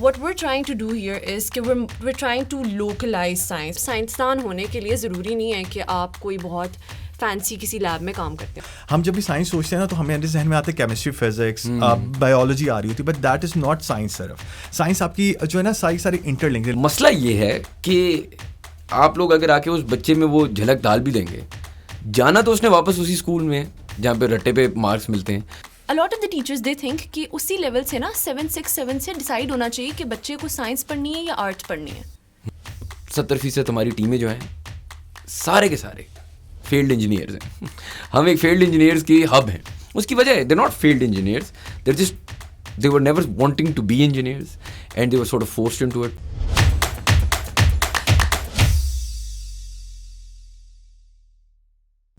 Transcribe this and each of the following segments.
what we're trying to do here is कि we're trying to localize science. साइंसदान होने के लिए ज़रूरी नहीं है कि आप कोई बहुत फैंसी किसी लैब में काम करते हैं. हम जब भी साइंस सोचते हैं ना तो हमें जहन में आते हैं केमिस्ट्री, फिजिक्स, बायोलॉजी आ रही होती है, but that is not science. सिर्फ साइंस आपकी जो है ना सारी इंटरलिंक्ड है. मसला ये है कि आप लोग अगर आके उस बच्चे में वो झलक डाल भी देंगे, जाना तो उसने वापस उसी स्कूल में जहाँ पे रट्टे पे मार्क्स मिलते हैं. A lot of the teachers they think कि उसी लेवल से ना 7-6-7 से डिसाइड होना चाहिए कि बच्चे को साइंस पढ़नी है या आर्ट्स पढ़नी है. 70% हमारी टीमें जो हैं सारे के सारे फेल्ड इंजीनियर्स हैं. हम एक फेल्ड इंजीनियर्स की हब हैं. उसकी वजह है, they not failed engineers, they were never wanting to be engineers and they were sort of forced into it.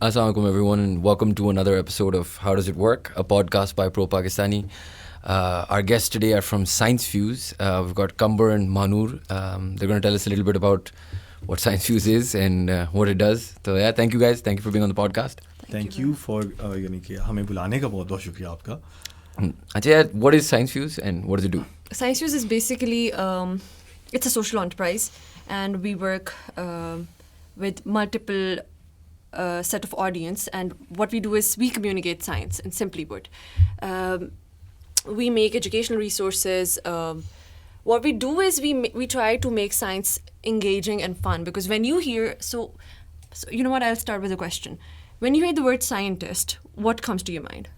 Assalamu alaikum everyone and welcome to another episode of How Does It Work, a podcast by Pro Pakistani. Our guests today are from Science Fuse. We've got Qumnber and Mahnoor. They're going to tell us a little bit about what Science Fuse is and what it does. So yeah, thank you guys. Thank you for being on the podcast. Thank you for यानी कि हमें बुलाने का बहुत बहुत शुक्रिया आपका. Achha, what is Science Fuse and what does it do? Science Fuse is basically it's a social enterprise and we work with multiple set of audience, and what we do is we communicate science, and simply put, we make educational resources. What we do is we try to make science engaging and fun, because when you hear so you know what, I'll start with a question. When you hear the word scientist, what comes to your mind?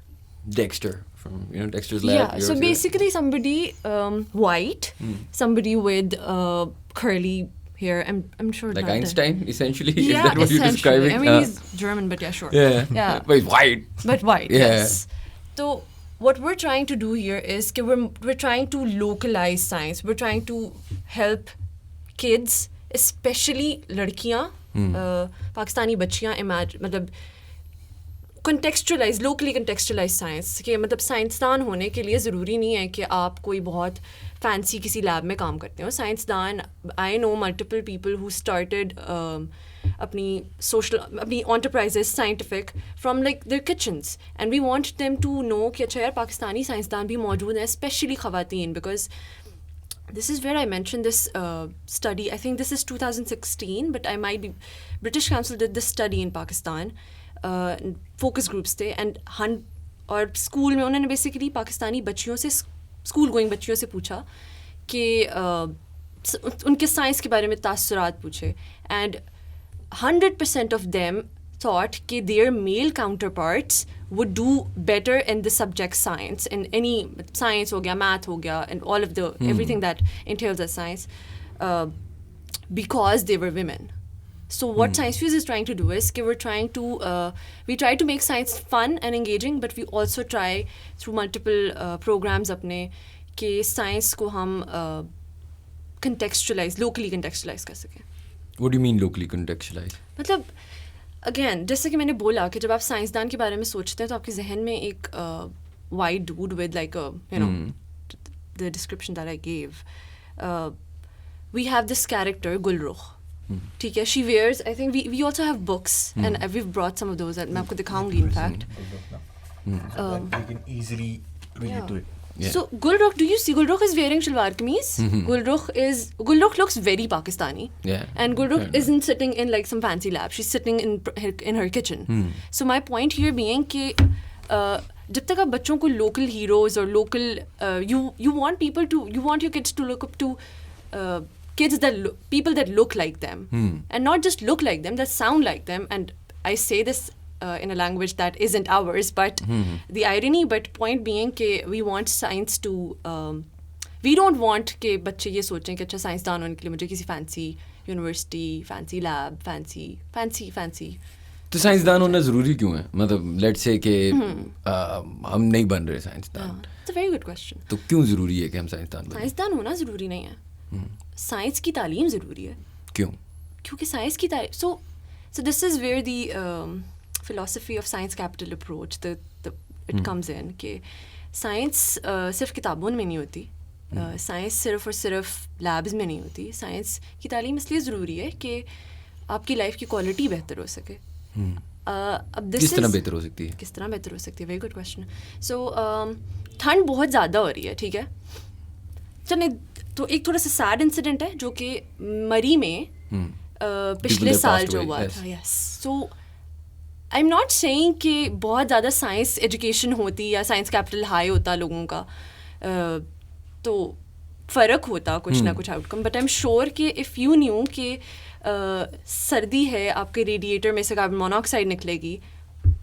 Dexter from Dexter's Lab. Yeah, so basically somebody white, somebody with curly hair. I'm sure like Einstein essentially. Yeah, is that what you're describing? I mean he's German, but yeah, sure. Yeah. But he's white. But white. Yeah. Yes. So what we're trying to do here is कि we're trying to localize science. We're trying to help kids, especially लड़कियाँ, पाकिस्तानी बच्चियाँ मतलब locally contextualize science. कि मतलब साइंसदान होने के लिए ज़रूरी नहीं है कि आप कोई बहुत फैंसी किसी लैब में काम करते हो. साइंसदान, I know multiple people who started अपनी enterprises scientific from like their kitchens, and we want them to know कि अच्छा यार पाकिस्तानी साइंसदान भी मौजूद हैं, especially ख़वातीन, because this is where I mentioned this study. I think this is 2016, but I might be. British Council did this study in Pakistan. Focus groups थे and और school में उन्होंने बेसिकली पाकिस्तानी बच्चियों से, स्कूल गोइंग बच्चियों से पूछा कि उनके साइंस के बारे में तासुरात पूछे, एंड 100% ऑफ देम थॉट कि there mail counter parts would do better in the subject science, in any science हो गया, मैथ हो गया, and all of the everything that entails a science, because they were women. So what Science Fuse is trying to do is we're trying to we try to make science fun and engaging, but we also try through multiple programs अपने कि science को हम locally contextualize कर सकें. What do you mean locally contextualize? मतलब again जैसे कि मैंने बोला कि जब आप साइंसदान के बारे में सोचते हैं तो आपके जहन में एक white dude with like a the description that I gave. We have this character Gulrukh. ठीक है, she wears, I think we also have books and we've brought some of those and मैं आपको दिखाऊंगी in fact. You can easily relate to it. Yeah. So Gulrukh, do you see Gulrukh is wearing shalwar kameez? Gulrukh looks very Pakistani. Yeah. And Gulrukh isn't sitting in like some fancy lab. She's sitting in her kitchen. So my point here being कि जब तक आप बच्चों को local heroes or local you want your kids to look up to kids people that look like them, and not just look like them, that sound like them. And I say this in a language that isn't ours, but the irony, but point being कि we want science to we don't want कि बच्चे ये सोचें कि अच्छा साइंसदान होने के लिए मुझे किसी fancy university, fancy lab, fancy. तो साइंसदान होना ज़रूरी क्यों है? मतलब लेट्स से कि हम नहीं बन रहे साइंसदान. It's a very good question. तो क्यों ज़रूरी है कि हम साइंसदान बनें? साइंसदान होना ज़रूरी नहीं है. साइंस की तालीम ज़रूरी है. क्यों? क्योंकि साइंस की तालीम so this is where the philosophy of science capital approach it comes in कि साइंस सिर्फ किताबों में नहीं होती, साइंस सिर्फ और सिर्फ लैब्स में नहीं होती. साइंस की तालीम इसलिए ज़रूरी है कि आपकी लाइफ की क्वालिटी बेहतर हो सके. अब किस तरह बेहतर हो सकती है? Very good question. सो ठंड बहुत ज़्यादा हो रही है, ठीक है, चलिए तो एक थोड़ा सा सैड इंसिडेंट है जो कि मरी में पिछले that साल passed जो away, हुआ yes. था. Yes, so I am not saying कि बहुत ज़्यादा साइंस एजुकेशन होती या साइंस कैपिटल हाई होता लोगों का, तो फ़र्क होता कुछ ना कुछ outcome. But I am sure कि इफ़ यू न्यू कि सर्दी है, आपके रेडिएटर में से कार्बन मोनोऑक्साइड निकलेगी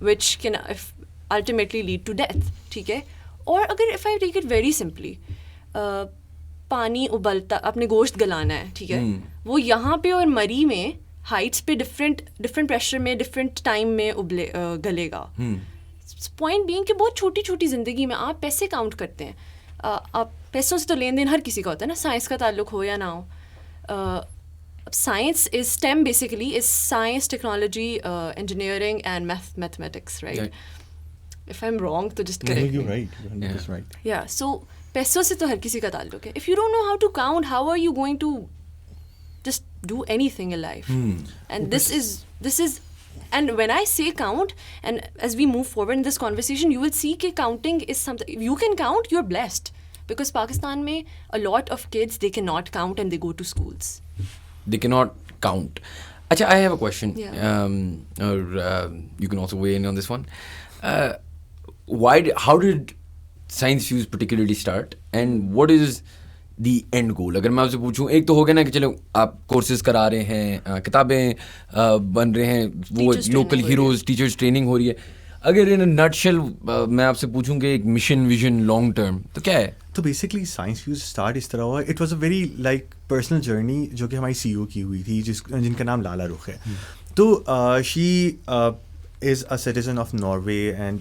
which can ultimately lead to death. ठीक है. और अगर if I take it very simply, पानी उबलता, अपने गोश्त गलाना है, ठीक है, वो यहाँ पे और मरी में हाइट्स पे डिफरेंट प्रेशर में डिफरेंट टाइम में गलेगा. पॉइंट बीइंग कि बहुत छोटी छोटी ज़िंदगी में आप पैसे काउंट करते हैं. आप पैसों से तो लेन देन हर किसी का होता है ना, साइंस का ताल्लुक हो या ना हो. Science is STEM basically is science, technology, engineering and mathematics, right? If I am wrong तो just correct You're right. You're 100% right. या. सो पैसों से तो हर किसी का ताल्लुक है. If you don't know how to count, how are you going to just do anything in life? And this is and when I say count, and as we move forward in this conversation, you will see that counting is something, if you can count, you're blessed, because Pakistan mein a lot of kids, they cannot count and they go to schools. They cannot count. Acha, I have a question. Yeah. You can also weigh in on this one. How did science fuse particularly start, and what is the end goal? अगर मैं आपसे पूछूं, एक तो हो गया ना कि चलो आप कोर्सेज करा रहे हैं, किताबें बन रहे हैं, वो लोकल हीरोज, टीचर्स ट्रेनिंग हो रही है. अगर इन नटशेल मैं आपसे पूछूं कि एक मिशन, विजन, लॉन्ग टर्म, तो क्या है? तो बेसिकली साइंस फ्यूज स्टार्ट इस तरह हुआ. It was a very like personal journey जो कि हमारी CEO की हुई थी, जिनका नाम लाला रुख है. तो she is a citizen of Norway and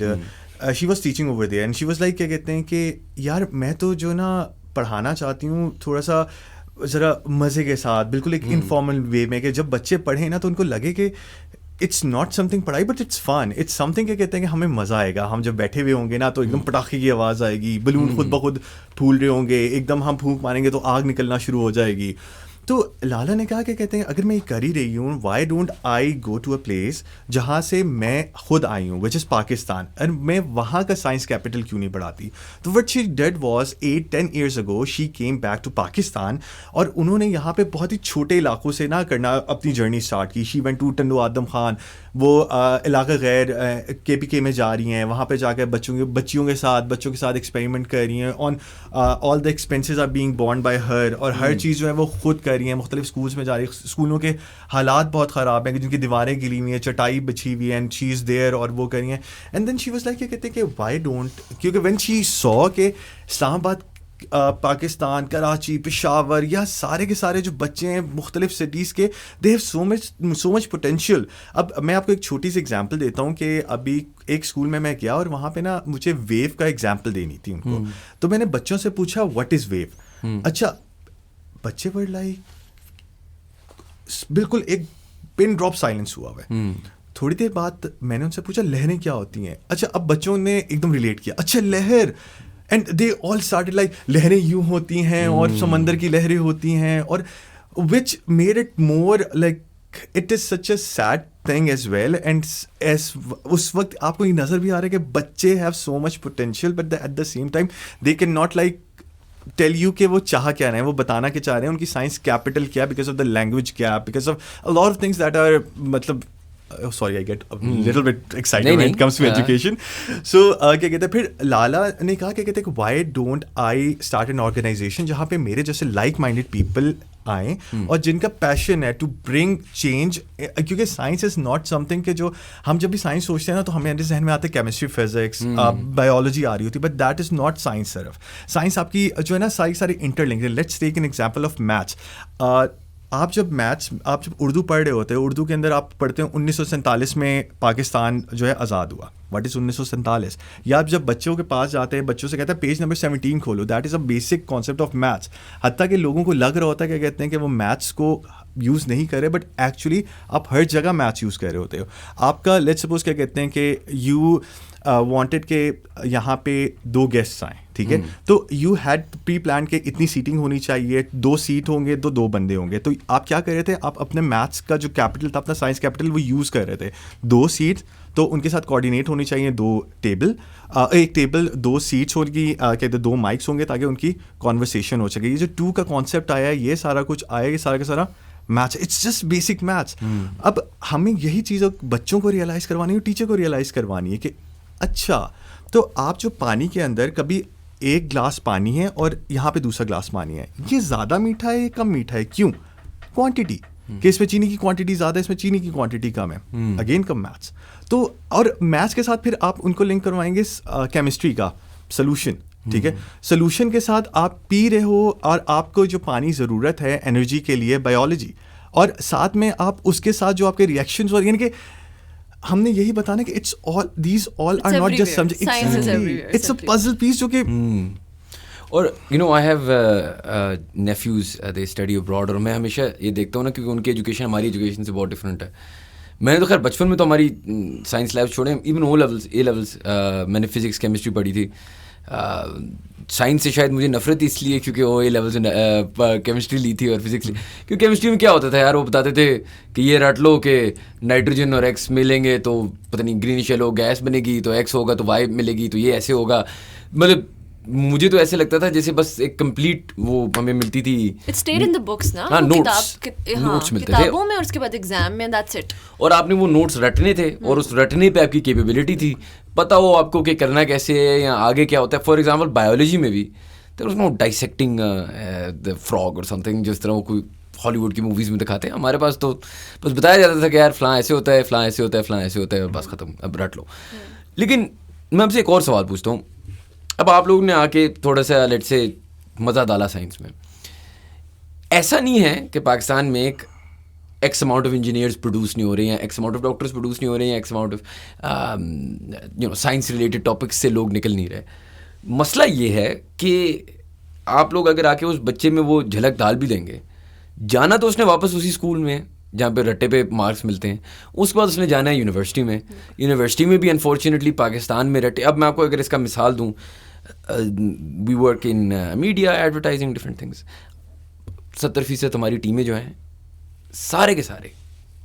she was teaching over there, and she was like, क्या कहते हैं कि यार मैं तो जो ना पढ़ाना चाहती हूँ थोड़ा सा ज़रा मज़े के साथ, बिल्कुल एक इनफॉर्मल वे में, कि जब बच्चे पढ़ें ना तो उनको लगे कि इट्स नॉट समथिंग पढ़ाई but it's fun, it's something, क्या कहते हैं कि हमें मज़ा आएगा. हम जब बैठे हुए होंगे ना तो एकदम पटाखे की आवाज़ आएगी, बलून खुद ब खुद फूल रहे होंगे, एकदम हम फूंक मारेंगे तो आग निकलना शुरू हो जाएगी. तो लाला ने कहा कि कहते हैं अगर मैं ये कर ही रही हूँ, why don't I go to a place जहाँ से मैं खुद आई हूँ, विच इज़ पाकिस्तान, और मैं वहाँ का साइंस कैपिटल क्यों नहीं बढ़ाती. तो what she did was 8-10 years ago she came back to Pakistan, और उन्होंने यहाँ पे बहुत ही छोटे इलाकों से ना करना अपनी जर्नी स्टार्ट की. शी वेंट टू टंडो आदम खान, वो इलाका गैर KPK में जा रही हैं, वहाँ पे जाकर बच्चियों के साथ एक्सपेरिमेंट कर रही हैं. On all the expenses are being borne by her, और हर चीज़ जो है वो खुद कर रही हैं. मुख्तलिफ स्कूल्स में जा रही है, स्कूलों के हालात बहुत ख़राब हैं, जिनकी दीवारें गिली हुई हैं, चटाई बिछी हुई है, एंड शी इज़ देयर, और वो कर रही हैं. And then she was like, क्या कहते हैं कि वाई डोंट, क्योंकि व्हेन शी सॉ के इस्लामाबाद, पाकिस्तान, कराची, पेशावर, या सारे के सारे जो बच्चे हैं मुख्तलिफ सिटीज़ के, they have so much potential. अब मैं आपको एक छोटी सी एग्जांपल देता हूँ कि अभी एक स्कूल में मैं गया और वहाँ पे ना मुझे वेव का एग्जांपल देनी थी उनको. तो मैंने बच्चों से पूछा व्हाट इज़ वेव. अच्छा, बच्चे वर लाइक, बिल्कुल एक पिन ड्रॉप साइलेंस हुआ हुआ है. थोड़ी देर बाद मैंने उनसे पूछा लहरें क्या होती हैं. अच्छा, अब बच्चों ने एकदम रिलेट किया, अच्छा लहर, and they all started like, लहरें यूं होती हैं और समंदर की लहरें होती हैं, और which made it more like it is such a sad thing as well. And as उस वक्त आपको ये नज़र भी आ रहा है कि बच्चे have so much potential, but at the same time they can not like tell you कि वो चाह क्या रहे हैं, वो बताना क्या चाह रहे हैं, उनकी साइंस कैपिटल क्या, because of the language gap, because of a lot of things that are, मतलब sorry, I get a little bit excited when it comes to education. So क्या कहते हैं, फिर लाला ने कहा, क्या कहते हैं, why don't I start an organization जहाँ पे मेरे जैसे like minded people आए और जिनका पैशन है टू ब्रिंग चेंज. क्योंकि साइंस इज नॉट समथिंग के जो हम जब भी साइंस सोचते हैं ना तो हमारे जहन में आते हैं केमिस्ट्री, फिजिक्स, बायोलॉजी आ रही होती है, but that is not science. सिर्फ साइंस आपकी जो है ना सारी इंटरलिंक्ड है. Let's take an example of maths. आप जब उर्दू पढ़ रहे होते हैं, उर्दू के अंदर आप पढ़ते हैं 1947 में पाकिस्तान जो है आज़ाद हुआ. What is 1947? या आप जब बच्चों के पास जाते हैं, बच्चों से कहते हैं पेज नंबर 17 खोलो. That is a basic concept of maths. हत्ता कि लोगों को लग रहा होता है, क्या कहते हैं, कि वो मैथ्स को यूज़ नहीं कर रहे, बट एक्चुअली आप हर जगह मैथ्स यूज़ कर रहे होते हो. आपका लेट्स सपोज क्या कहते हैं कि यू वांटेड के यहाँ पे 2 गेस्ट्स आए, ठीक है, तो यू हैड प्री प्लान के इतनी सीटिंग होनी चाहिए, 2 सीट होंगे तो 2 बंदे होंगे. तो आप क्या कर रहे थे, आप अपने मैथ्स का जो कैपिटल था, अपना साइंस कैपिटल, वो यूज़ कर रहे थे. 2 सीट तो उनके साथ कोऑर्डिनेट होनी चाहिए 2 टेबल, एक टेबल 2 सीट्स होगी, कहते 2 माइक्स होंगे ताकि उनकी कॉन्वर्सेशन हो सके. ये जो 2 का कॉन्सेप्ट आया है, ये सारा कुछ आया, ये सारा का सारा maths, it's just basic maths. अब हमें यही चीज़ बच्चों को रियलाइज़ करवानी है, टीचर को रियलाइज़ करवानी है कि अच्छा, तो आप जो पानी के अंदर कभी एक गिलास पानी है और यहाँ पे दूसरा गिलास पानी है, ये ज़्यादा मीठा है, ये कम मीठा है, क्यों? क्वांटिटी, कि इसमें चीनी की क्वांटिटी ज़्यादा है, इसमें चीनी की क्वांटिटी कम है. Again come maths. तो और मैथ्स के साथ फिर आप उनको लिंक करवाएंगे केमिस्ट्री का सोल्यूशन. ठीक है, सोल्यूशन के साथ आप पी रहे हो और आपको जो पानी ज़रूरत है एनर्जी के लिए, बायोलॉजी, और साथ में आप उसके साथ जो आपके रिएक्शंस, और यानी कि हमने यही बताना कि it's all, these all are not just subject, it's a puzzle piece जो कि. और you know I have nephews, they study abroad, और मैं हमेशा ये देखता हूँ ना, क्योंकि उनकी एजुकेशन हमारी एजुकेशन से बहुत डिफरेंट है. मैंने तो खैर बचपन में तो हमारी साइंस लैब्स छोड़े, even O levels, A levels, मैंने फिजिक्स केमिस्ट्री पढ़ी थी. साइंस से शायद मुझे नफरत इसलिए क्योंकि ओ ए लेवल से केमिस्ट्री ली थी और फिजिक्स ली, क्योंकि केमिस्ट्री में क्या होता था यार, वो बताते थे कि ये रट लो कि नाइट्रोजन और एक्स मिलेंगे तो पता नहीं ग्रीनिश येलो गैस बनेगी, तो एक्स होगा तो वाई मिलेगी, तो ये ऐसे होगा. मतलब मुझे तो ऐसे लगता था जैसे बस एक कंप्लीट वो हमें मिलती थी. It stayed in the books ना. हाँ, नोट्स मिलते थे किताबों में, और उसके बाद एग्जाम में, that's it. और आपने वो नोट्स रटने थे, और उस रटने पे आपकी कैपेबिलिटी थी, पता हो आपको कि करना कैसे है या आगे क्या होता है. फॉर एग्जाम्पल बायोलॉजी में भी there was no dissecting the frog और समथिंग, जिस तरह वो कोई हॉलीवुड की मूवीज़ में दिखाते हैं. हमारे पास तो बस बताया जाता था कि यार फलां ऐसे होता है, फलां ऐसे होता है, फलां ऐसे होता है, बस ख़त्म, अब रट लो. लेकिन मैं आपसे एक और सवाल पूछता हूँ. अब आप लोगों ने आके थोड़ा सा लेट से मज़ा डाला साइंस में. ऐसा नहीं है कि पाकिस्तान में एक x amount of engineers produce नहीं हो रहे हैं, x amount of doctors produce नहीं हो रहे हैं, x amount of you know science related topics से लोग निकल नहीं रहे. मसला ये है कि आप लोग अगर आके उस बच्चे में वो झलक डाल भी देंगे, जाना तो उसने वापस उसी स्कूल में जहाँ पे रट्टे पे मार्क्स मिलते हैं, उसके बाद उसने जाना है यूनिवर्सिटी में. यूनिवर्सिटी में भी अनफॉर्चुनेटली पाकिस्तान में रट्टे. अब मैं आपको अगर इसका मिसाल दूँ, we work in media, advertising, different things. 70% हमारी टीमें जो हैं सारे के सारे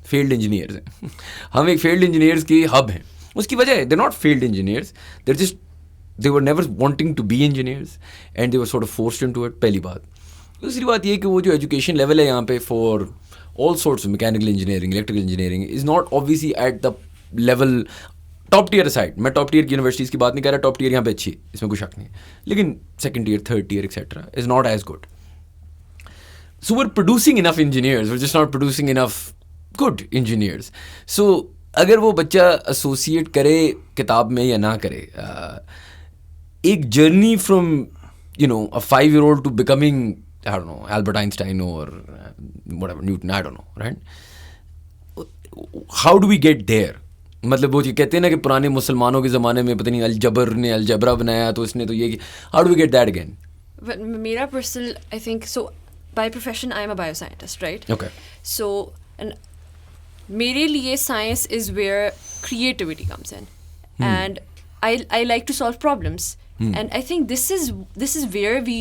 फेल्ड इंजीनियर्स हैं. हम एक फेल्ड इंजीनियर्स की हब हैं. उसकी वजह, they not failed engineers, there just they were never wanting to be engineers and they were sort of forced into it. पहली बात. दूसरी बात ये कि वो जो एजुकेशन लेवल है यहाँ पे for all sorts of mechanical engineering, electrical engineering is not obviously at the level top tier side. मैं टॉप टीयर की यूनिवर्सिटीज़ की बात नहीं कर रहा, टॉप टीयर यहाँ पे अच्छी है, इसमें कोई शक नहीं है, लेकिन second tier, third tier etcetera is not as good. So we're producing enough engineers, we're just not producing enough good engineers. So अगर वो बच्चा एसोसिएट करे किताब में या ना करे, एक journey from you know a 5-year-old to becoming, I don't know, Albert Einstein और whatever, Newton, I don't know, right? How do we get there? मतलब वो कहते हैं ना कि पुराने मुसलमानों के ज़माने में पता नहीं अलजबर ने अलजबरा बनाया तो इसने तो ये, how do we get that again? मेरा personal, I think so, by profession I am a bioscientist, right? Okay. So, and मेरे लिए science is where creativity comes in, and I like to solve problems, and I think this is where we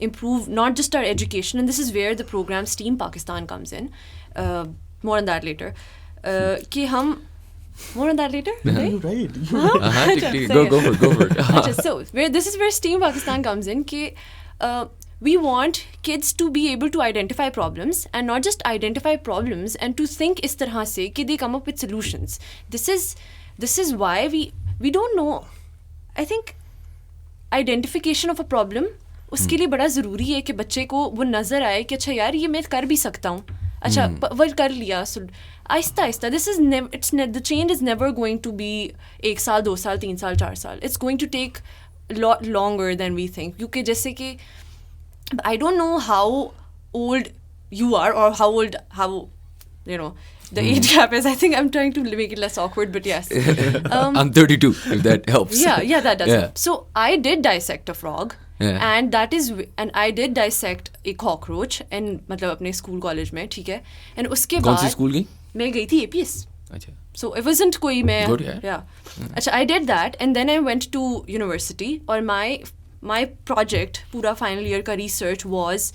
improve not just our education, and this is where the program STEAM Pakistan comes in. More on that later. कि हम more on that later, right? Right. Go for it. So this is where STEAM Pakistan comes in. कि we want kids to be able to identify problems, and not just identify problems, and to think इस तरह से कि they come up with solutions. This is why we don't know. I think identification of a problem उसके लिए बड़ा ज़रूरी है कि बच्चे को वो नज़र आए कि अच्छा यार ये मैं कर भी सकता हूँ. अच्छा वो कर लिया, Aahista Aahista. the change is never going to be 1 साल 2 साल 3 साल 4 साल. It's going to take a lot longer than we think. क्योंकि जैसे कि I don't know how old you are, or how you know the age gap is. I think I'm trying to make it less awkward, but yes. I'm 32, if that helps. Yeah, that does. Yeah. So I did dissect a frog, and I did dissect a cockroach, and मतलब अपने school college में, ठीक है. And उसके बाद कौन सी school गई? मैं गई थी APS. अच्छा. So it wasn't कोई मैं. Good, yeah. अच्छा, I did that, and then I went to university, और my project पूरा final year का research was,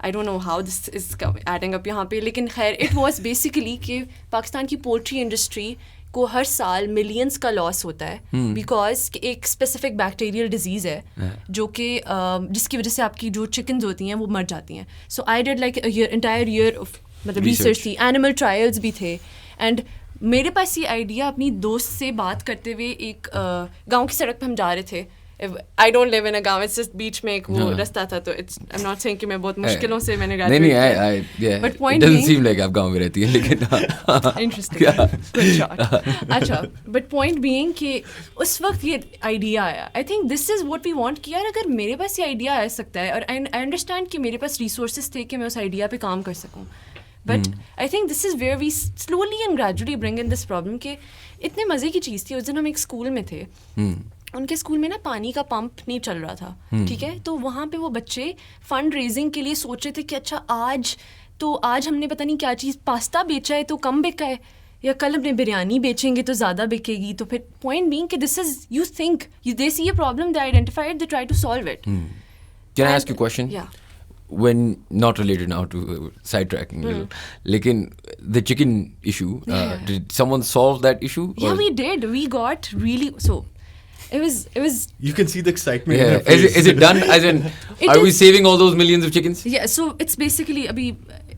I don't know how this is adding up यहाँ पे, लेकिन खैर it was basically कि पाकिस्तान की poultry industry को हर साल मिलियंस का लॉस होता है बिकॉज एक स्पेसिफिक बैक्टीरियल डिजीज़ है जो कि जिसकी वजह से आपकी जो चिकन्स होती हैं वो मर जाती हैं. So I did like entire year of मतलब रिसर्च थी, एनिमल ट्रायल्स भी थे. एंड मेरे पास ये आइडिया अपनी दोस्त से बात करते हुए एक गांव की सड़क पे हम जा रहे थे. आई डोंट लिव इन अ गांव, इट्स जस्ट बीच में एक वो रास्ता था. तो it's I am not saying कि मैं बहुत मुश्किलों से मैंने ग्रेजुएट किया, but point doesn't seem like आप गांव में रहती है, लेकिन इंटरेस्टिंग, गुड शॉट. अच्छा, बट पॉइंट बीइंग कि उस वक्त ये आइडिया आया. I think this is what we want कि यार अगर मेरे पास ये आइडिया आ सकता है और आई अंडरस्टैंड कि मेरे पास रिसोर्सेज थे कि मैं उस आइडिया पे काम कर सकूं. But I think this is where we slowly and gradually bring in this problem कि इतने मज़े की चीज़ थी. उस दिन हम एक स्कूल में थे, उनके स्कूल में ना पानी का पंप नहीं चल रहा था, ठीक है. तो वहाँ पे वो बच्चे फंड रेजिंग के लिए सोच रहे थे कि अच्छा आज हमने पता नहीं क्या चीज़ पास्ता बेचा है तो कम बिका है, या कल हमने बिरयानी बेचेंगे तो ज़्यादा बिकेगी. तो फिर पॉइंट बीइंग कि this is you think they see a problem, they identify it, they try to solve it. Can I ask you a question? Yeah. When not related now to sidetracking, lekin the chicken issue, did someone solve that issue? Yeah, we did. We got really so. It was. You can see the excitement. Yeah. In her face. Is it done? As in, are we saving all those millions of chickens? Yeah. So it's basically abhi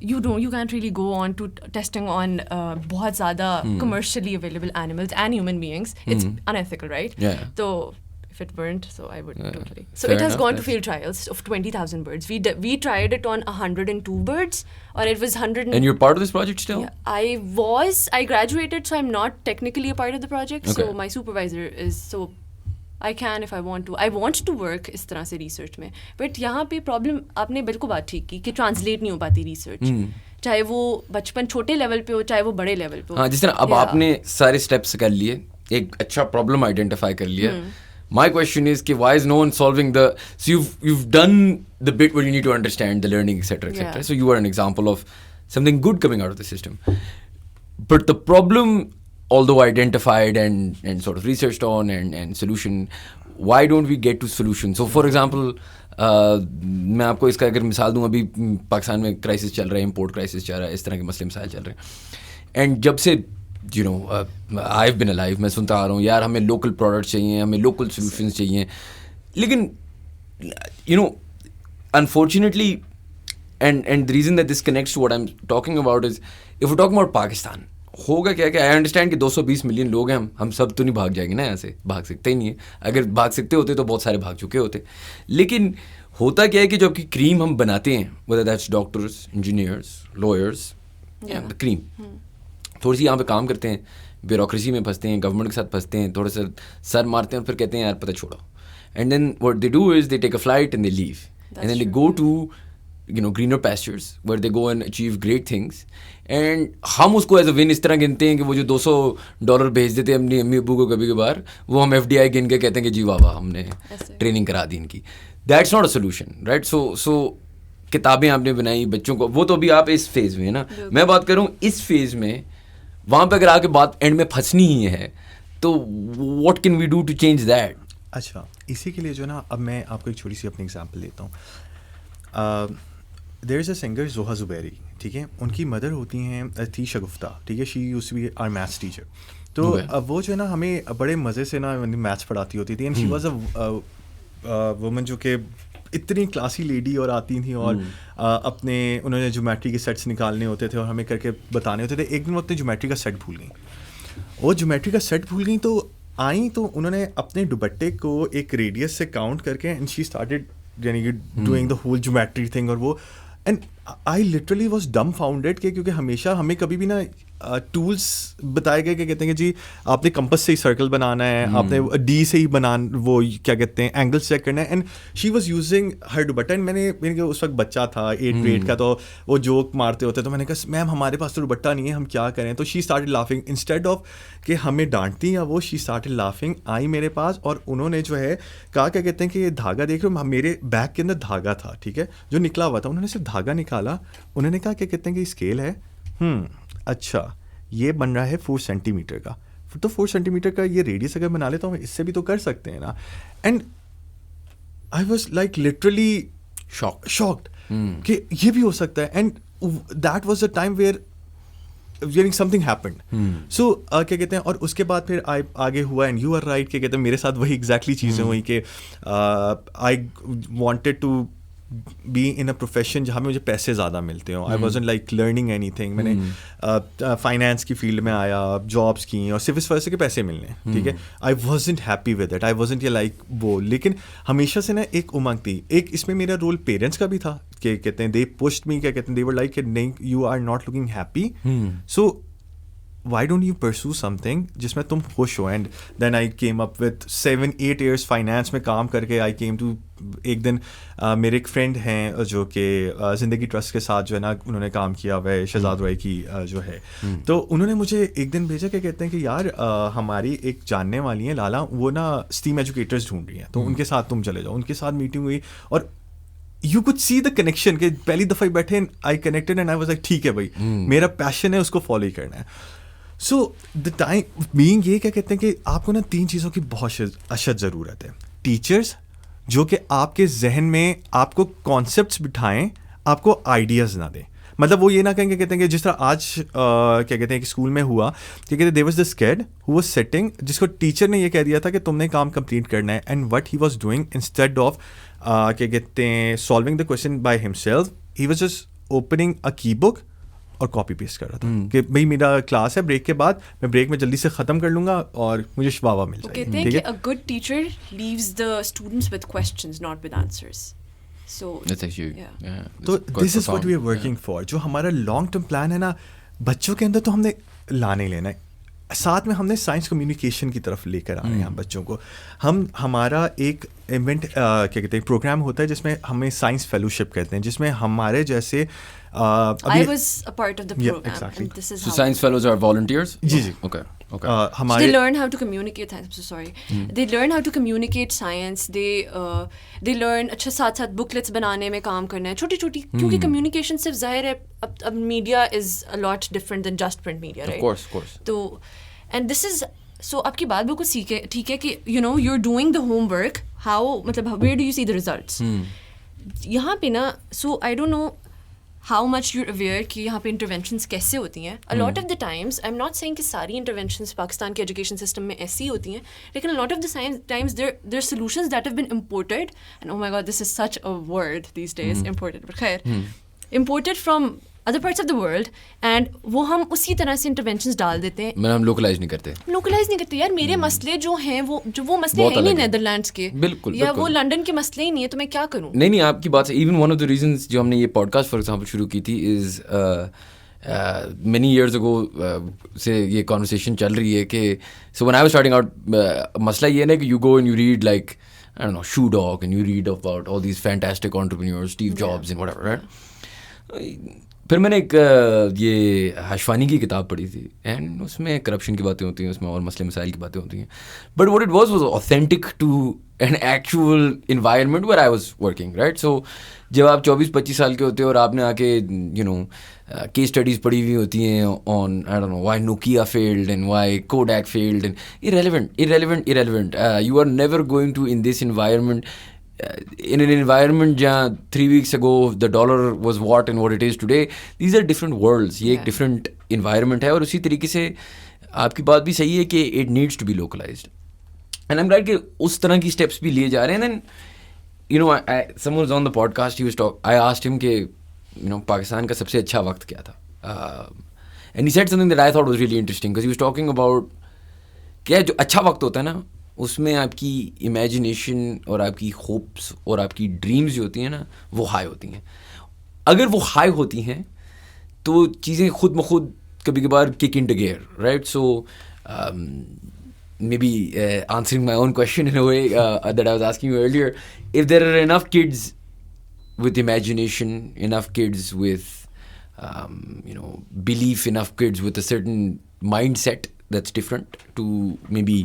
you can't really go on to testing on बहुत ज़्यादा commercially available animals and human beings. It's unethical, right? Yeah. So if it weren't, so I would totally. So Fair it has enough, gone to field trials of 20,000 birds. We tried it on 102 birds, or it was 100. And you're part of this project still? Yeah, I graduated, so I'm not technically a part of the project. Okay. So my supervisor is, so I can if I want to. I want to work इस तरह से research में. But यहाँ पे problem आपने बिल्कुल बात ठीक की कि translate नहीं हो पाती research. चाहे वो बचपन छोटे लेवल पे हो, चाहे वो बड़े लेवल पे हो. हाँ, जिस तरह अब आपने सारे steps कर लिए, एक अच्छा problem identify कर लिया. My question is कि why is no one solving the, so you've done the bit where you need to understand the learning, etc., etc. Yeah. So you are an example of something good coming out of the system. But the problem, although identified and sort of researched on and solution, why don't we get to solution? So for example, मैं आपको इसका अगर मिसाल दूँ, अभी पाकिस्तान में crisis चल रहा है, इम्पोर्ट क्राइसिस चल रहा है, इस तरह के मसले मसाइल चल रहे हैं. एंड जब से आई हैव बीन अलाइव, मैं सुनता आ रहा हूँ यार हमें लोकल प्रोडक्ट्स चाहिए, हमें लोकल सॉल्यूशंस चाहिए. लेकिन unfortunately and the reason that this connects to what I'm talking about is if we're talking about Pakistan, होगा क्या कि आई अंडरस्टैंड कि 220 मिलियन लोग हैं, हम सब तो नहीं भाग जाएंगे ना, यहाँ से भाग सकते ही नहीं है. अगर भाग सकते होते तो बहुत सारे भाग चुके होते. लेकिन होता क्या है कि जब कि क्रीम हम बनाते हैं, whether that's doctors, engineers, lawyers, the cream, थोड़ी सी यहाँ पे काम करते हैं, ब्यूरोक्रेसी में फंसते हैं, गवर्नमेंट के साथ फंसते हैं, थोड़ा सा सर मारते हैं और फिर कहते हैं यार पता छोड़ो. And then what they do is they take a flight and they leave and then they go to greener pastures where they go and achieve great things. And हम उसको एज अ विन इस तरह गिनते हैं कि वो जो $200 भेज देते हैं अपनी अम्मी अब्बू को कभी कभार, वो हम FDI गिन के कहते हैं कि जी वाह वाह हमने ट्रेनिंग करा दी इनकी. That's not a solution, right? So किताबें आपने बनाई बच्चों को, वो तो अभी आप इस फेज़ में है ना. मैं बात कर रहा हूँ इस फेज़ में, वहाँ पर अगर आके बात एंड में फंसनी ही है तो what can we do to change that? अच्छा, इसी के लिए जो ना, अब मैं आपको एक छोटी सी अपनी एग्जांपल लेता हूँ. देयर इज़ अ सिंगर जोहा जुबैरी, ठीक है. उनकी मदर होती हैं थी शगुफ्ता, ठीक है. She used to be our maths teacher. तो वो जो है ना हमें बड़े मज़े से ना मैथ्स पढ़ाती होती थी. And she was a woman जो कि इतनी क्लासी लेडी और आती थी और अपने उन्होंने ज्योमेट्री के सेट्स निकालने होते थे और हमें करके बताने होते थे. एक दिन वो अपने ज्योमेट्री का सेट भूल गई, और ज्योमेट्री का सेट भूल गई तो आई तो उन्होंने अपने दुपट्टे को एक रेडियस से काउंट करके एंड शी स्टार्टेड यानी कि doing the whole geometry thing. और वो and I literally was dumbfounded के, क्योंकि हमेशा हमें कभी भी ना टूल्स बताए गए कि कहते हैं कि जी आपने कंपस से ही सर्कल बनाना है, आपने डी से ही वो क्या कहते हैं एंगल चेक करना है. And she was using her dupatta. And मैंने उस वक्त बच्चा था 8th grade का, तो वो जोक मारते होते, तो मैंने कहा मैम हमारे पास तो दुपट्टा नहीं है, हम क्या करें. तो she started laughing instead of कि हमें डांटती या वो, शी स्टार्टेड लाफिंग. आई मेरे पास और उन्होंने जो है कहा क्या कहते हैं कि ये धागा देख रहे हो, मेरे बैग के अंदर धागा था, ठीक है, जो निकला हुआ था. उन्होंने सिर्फ धागा निकाला, उन्होंने कहा क्या कहते हैं कि स्केल है, अच्छा ये बन रहा है 4 सेंटीमीटर का, तो 4 सेंटीमीटर का ये रेडियस अगर बना ले तो हम इससे भी तो कर सकते हैं ना. And I was like literally shocked कि ये भी हो सकता है. And that was the time where something happened. So क्या कहते हैं, और उसके बाद फिर आगे हुआ, एंड यू आर राइट, क्या कहते हैं, मेरे साथ वही एग्जैक्टली चीज़ें हुई कि I wanted to be in a profession जहाँ में मुझे पैसे ज़्यादा मिलते हों. I wasn't like learning anything. मैंने फाइनेंस की फील्ड में आया, जॉब्स की, और सिर्फ इस वजह से कि पैसे मिलने. ठीक है, I wasn't happy with it, I wasn't ये लाइक वो. लेकिन हमेशा से ना एक उमंग थी. एक इसमें मेरा रोल पेरेंट्स का भी था कि कहते हैं दे पुश्ड मी, क्या कहते हैं, दे वर लाइक नहीं, you are not looking happy, so why don't you pursue something जिसमें तुम खुश हो. And then I came up with 7-8 years finance में काम करके आई केम टू, एक दिन मेरे एक फ्रेंड हैं जो कि ज़िंदगी ट्रस्ट के साथ जो है ना उन्होंने काम किया हुआ है, शहजाद रॉय की जो है. तो उन्होंने मुझे एक दिन भेजा कि कहते हैं कि यार हमारी एक जानने वाली हैं लाला, वो ना स्टीम एजुकेटर्स ढूंढ रही हैं, तो उनके साथ तुम चले जाओ. उनके साथ मीटिंग हुई और you could see the connection के पहली दफ़ा ही बैठे, I connected and I was like ठीक है भाई, मेरा पैशन है, उसको फॉलो ही करना है. सो द टाइम बीइंग ये क्या कहते हैं कि आपको ना 3 चीज़ों की बहुत अशद ज़रूरत है. टीचर्स जो कि आपके जहन में आपको कॉन्सेप्ट्स बिठाएं, आपको आइडियाज़ ना दें. मतलब वो ये ना कहेंगे, कहते हैं कि जिस तरह आज क्या कहते हैं कि स्कूल में हुआ कि कहते there was this kid who was sitting, जिसको टीचर ने ये कह दिया था कि तुमने काम कंप्लीट करना है, and what he was doing instead of क्या कहते हैं solving the question by himself, he was just opening a की बुक और कॉपी पेस्ट कर रहा था कि भाई मेरा क्लास है, ब्रेक के बाद मैं ब्रेक में जल्दी से ख़त्म कर लूँगा और मुझे वाह मिल जाएगी. कहते हैं कि a good teacher leaves the students with questions, not with answers. So that's actually yeah. तो this is what we are working for. जो हमारा लॉन्ग टर्म प्लान है ना, बच्चों के अंदर तो हमने लाने ही लेना है. साथ में हमने साइंस कम्युनिकेशन की तरफ लेकर आ रहे हैं बच्चों को. हमारा एक इवेंट क्या कहते हैं प्रोग्राम होता है जिसमें हमें साइंस फेलोशिप कहते हैं, जिसमें हमारे जैसे I was a part of the program. Yeah, exactly. And this is So how science fellows are volunteers? Ji. Okay. they learn how to communicate. I'm so sorry. They learn how to communicate science. They learn अच्छा साथ booklets बनाने में काम करना है, छोटी क्योंकि communication सिर्फ जाहिर है अब media is a lot different than just print media, right? Of course. तो and this is so आपकी बात बिल्कुल ठीक है कि you know you're doing the homework. How मतलब where do you see the results? यहाँ पे ना so I don't know how much you're aware कि यहाँ पे interventions कैसे होती हैं. A lot of the times, I'm not saying कि सारी interventions पाकिस्तान के education system में ऐसी होती हैं, लेकिन a lot of the times there are solutions that have been imported, and oh my god, this is such a word these days, imported, but खैर, imported from other parts of the world, and वो हम उसी तरह से interventions डाल देते हैं. हम localize नहीं करते यार. मेरे मसले जो हैं वो मसले हैं नहीं नेदरलैंड्स के, बिल्कुल या वो लंदन के मसले ही नहीं है, तो मैं क्या करूँ. नहीं आपकी बात से even one of the reasons जो हमने ये पॉडकास्ट फॉर एग्जांपल शुरू की थी इज many years ago से ये कॉन्वर्सेशन चल रही है कि so when I was starting out मसला ये है ना कि you go and you read like I don't know Shoe Dog and you read about all these fantastic entrepreneurs, Steve Jobs and whatever, right? फिर मैंने एक ये हाशवानी की किताब पढ़ी थी एंड उसमें करप्शन की बातें होती हैं, उसमें और मसले मसाइल की बातें होती हैं, but what it was authentic to an actual environment where I was working, right. So जब आप 24-25 साल के होते हो और आपने आके यू नो केस स्टडीज़ पढ़ी हुई होती हैं on I don't know why Nokia failed and why Kodak failed and irrelevant you are never going to in this environment in an environment जहाँ 3 weeks ago the dollar was what and what it is today. These are different worlds. ये एक different environment है और उसी तरीके से आपकी बात भी सही है कि it needs to be localized. And I'm glad कि उस तरह की steps भी लिए जा रहे हैं. And then you know someone was on the podcast, I asked him कि you know पाकिस्तान का सबसे अच्छा वक्त क्या था, and he said something that I thought was really interesting because he was talking about क्या जो अच्छा वक्त होता है ना उसमें आपकी इमेजिनेशन और आपकी होप्स और आपकी ड्रीम्स जो होती हैं ना वो हाई होती हैं. अगर वो हाई होती हैं तो चीज़ें खुद ब खुद कभी कभार kick into gear, right. So maybe answering my own question in a way that I was asking you earlier, if there are enough kids with imagination, enough kids with belief, enough kids with a certain mindset that's different to maybe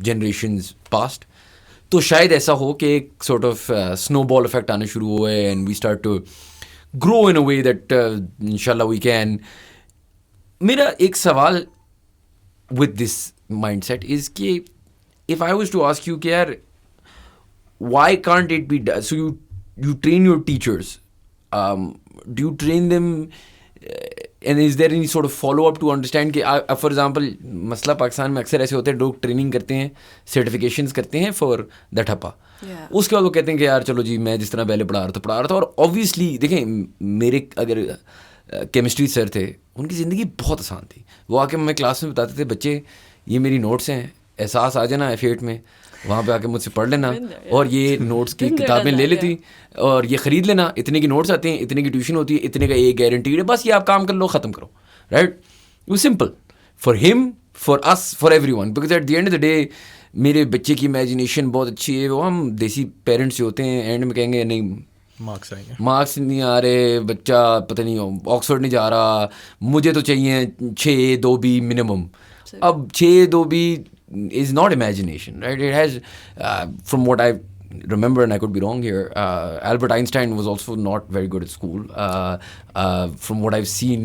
generations past, तो शायद ऐसा हो कि एक sort of snowball effect आना शुरू हुआ है and we start to grow in a way that inshallah we can. मेरा एक सवाल with this mindset is कि if I was to ask you कि यार why can't it be done? So you train your teachers, do you train them And is there any sort of follow up to understand कि for example मसला पाकिस्तान में अक्सर ऐसे होते हैं, लोग ट्रेनिंग करते हैं, सर्टिफिकेशंस करते हैं फॉर दैट हपा, उसके बाद वो कहते हैं कि यार चलो जी मैं जिस तरह पहले पढ़ा रहा था. और ऑब्वियसली देखें, मेरे अगर केमिस्ट्री सर थे, उनकी ज़िंदगी बहुत आसान थी. वो आके हमें क्लास में बताते थे, बच्चे ये मेरी नोट्स हैं, एहसास आ जाना F8 में, वहाँ पे आके मुझसे पढ़ लेना, और ये नोट्स की किताबें ले लेती, और ये ख़रीद लेना, इतने की नोट्स आते हैं, इतने की ट्यूशन होती है, इतने का ये गारंटीड है, बस ये आप काम कर लो, ख़त्म करो. राइट? वो simple for him, for us, for everyone, because at the end of the day मेरे बच्चे की इमेजिनेशन बहुत अच्छी है. वो हम देसी पेरेंट्स जो होते हैं एंड में कहेंगे नहीं मार्क्स नहीं आ रहे, बच्चा पता नहीं ऑक्सफोर्ड नहीं जा रहा, मुझे तो चाहिए 6-2B मिनिमम. अब 6-2B is not imagination, right? It has, from what I remember, and I could be wrong here, Albert Einstein was also not very good at school. From what I've seen,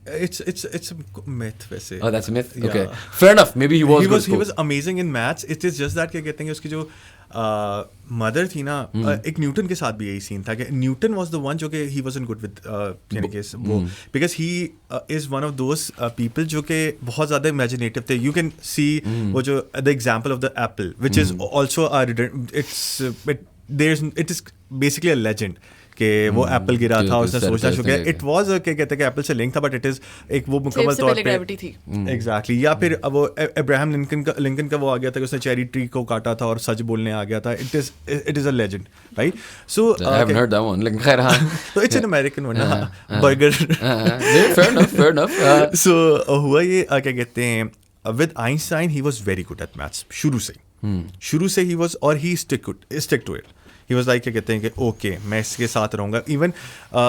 It's a myth वैसे. Oh, that's a myth. Yeah. Okay, fair enough. Maybe he was. He was amazing in maths. It is just that क्या कहते हैं उसकी जो mother थी ना, एक Newton के साथ भी यही सीन था कि न्यूटन वाज द वन जो कि ही वाजंट गुड विद यानी कि वो, because he is one of those people जो कि बहुत ज़्यादा इमेजिनेटिव थे. यू कैन सी वो जो the example of the Apple which is also it is basically a legend कि वो एप्पल गिरा था, उसने सोचना शुरू किया. इट वाज क्या कहते हैं कि एप्पल से लिंक था, बट इट इज एक वो मुकम्मल तौर पे ग्रेविटी थी. एग्जैक्टली. या फिर वो अब्राहम लिंकन का वो आ गया था कि उसने चेरी ट्री को काटा था और सच बोलने आ गया था. It is a legend, right? So I haven't heard that one. लेकिन खैर हाँ. तो it's an American one, burger. Fair enough. So हुआ ये क्या कहते हैं, with Einstein he was very good at maths शुरू से ही वाज, और he stick to it. He was like क्या कहते हैं कि ओके मैं इसके साथ रहूँगा. इवन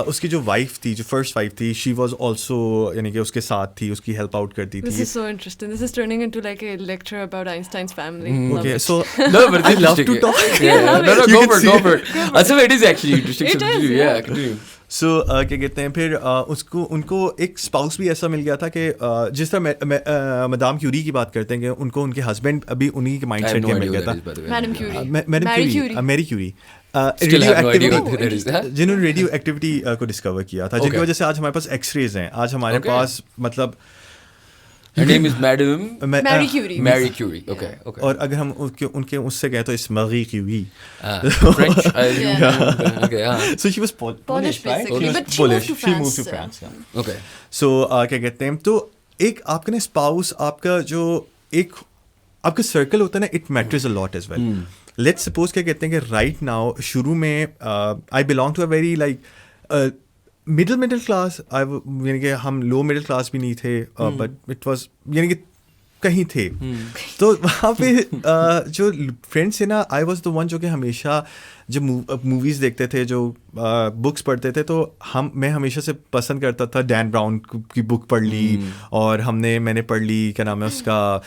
उसकी जो वाइफ थी, जो फर्स्ट वाइफ थी, शी वॉज ऑल्सो यानी कि उसके साथ थी, उसकी हेल्प आउट करती थी. This is so interesting. This is turning into like a lecture about Einstein's family. Okay, so no, but I love to talk. No, go for it. अच्छा, it is actually interesting. It is, yeah. Continue. सो क्या कहते हैं फिर उनको एक spouse भी ऐसा मिल गया था कि जिस तरह मैडम क्यूरी की बात करते हैं कि उनको उनके हस्बैंड अभी उन्हीं के माइंड सेट के मिल गया था. मैरी क्यूरी जिन्होंने रेडियो एक्टिविटी को डिस्कवर किया था, जिनकी वजह से आज हमारे पास एक्सरेज हैं. आज हमारे पास मतलब Her name is Madam Marie Curie. Marie Curie. Okay. और अगर हम उनके उससे कहें तो इस Marie Curie. French. Okay. So she was Polish, right? basically, but she moved to France. Okay. So क्या कहते हैं, तो एक आपका ना स्पाउस, आपका जो एक आपका सर्कल होता है ना, it matters a lot as well. Let's suppose क्या कहते हैं कि राइट नाउ शुरू में I belong to a very like middle class. यानी कि हम लो मिडिल क्लास भी नहीं थे, बट इट वाज यानी कि कहीं थे. तो वहाँ पे जो फ्रेंड्स थे ना, आई वॉज द वन जो कि हमेशा जब मूवीज़ देखते थे, जो बुक्स पढ़ते थे, तो मैं हमेशा से पसंद करता था. डैन ब्राउन की बुक पढ़ ली, और मैंने पढ़ ली क्या नाम है उसका,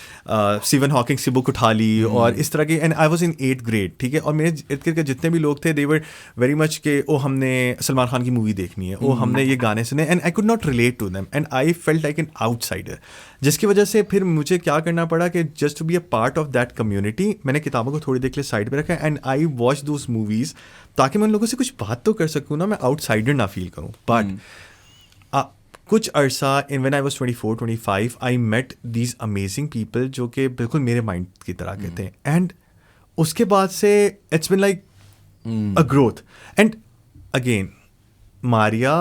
स्टीवन हॉकिंग की बुक उठा ली, और इस तरह की. And I was in 8th grade, ठीक है. और मेरे इर्द गिर्द के जितने भी लोग थे, दे वर वेरी मच के हमने सलमान खान की मूवी देखनी है, हमने ये गाने सुने, and I could not relate to them, and I felt like an outsider. जिसकी वजह से फिर मुझे क्या करना पड़ा कि just to be a part of that community, मैंने किताबों को थोड़ी देर के लिए साइड पे रखा, and I watch those movies ताकि मैं उन लोगों से कुछ बात तो कर सकूँ ना, मैं आउटसाइडर ना फील करूँ. बट कुछ अरसा when I was 24-25 I met these amazing people जो कि बिल्कुल मेरे माइंड की तरह के थे. एंड उसके बाद से it's been like a growth. And again Maria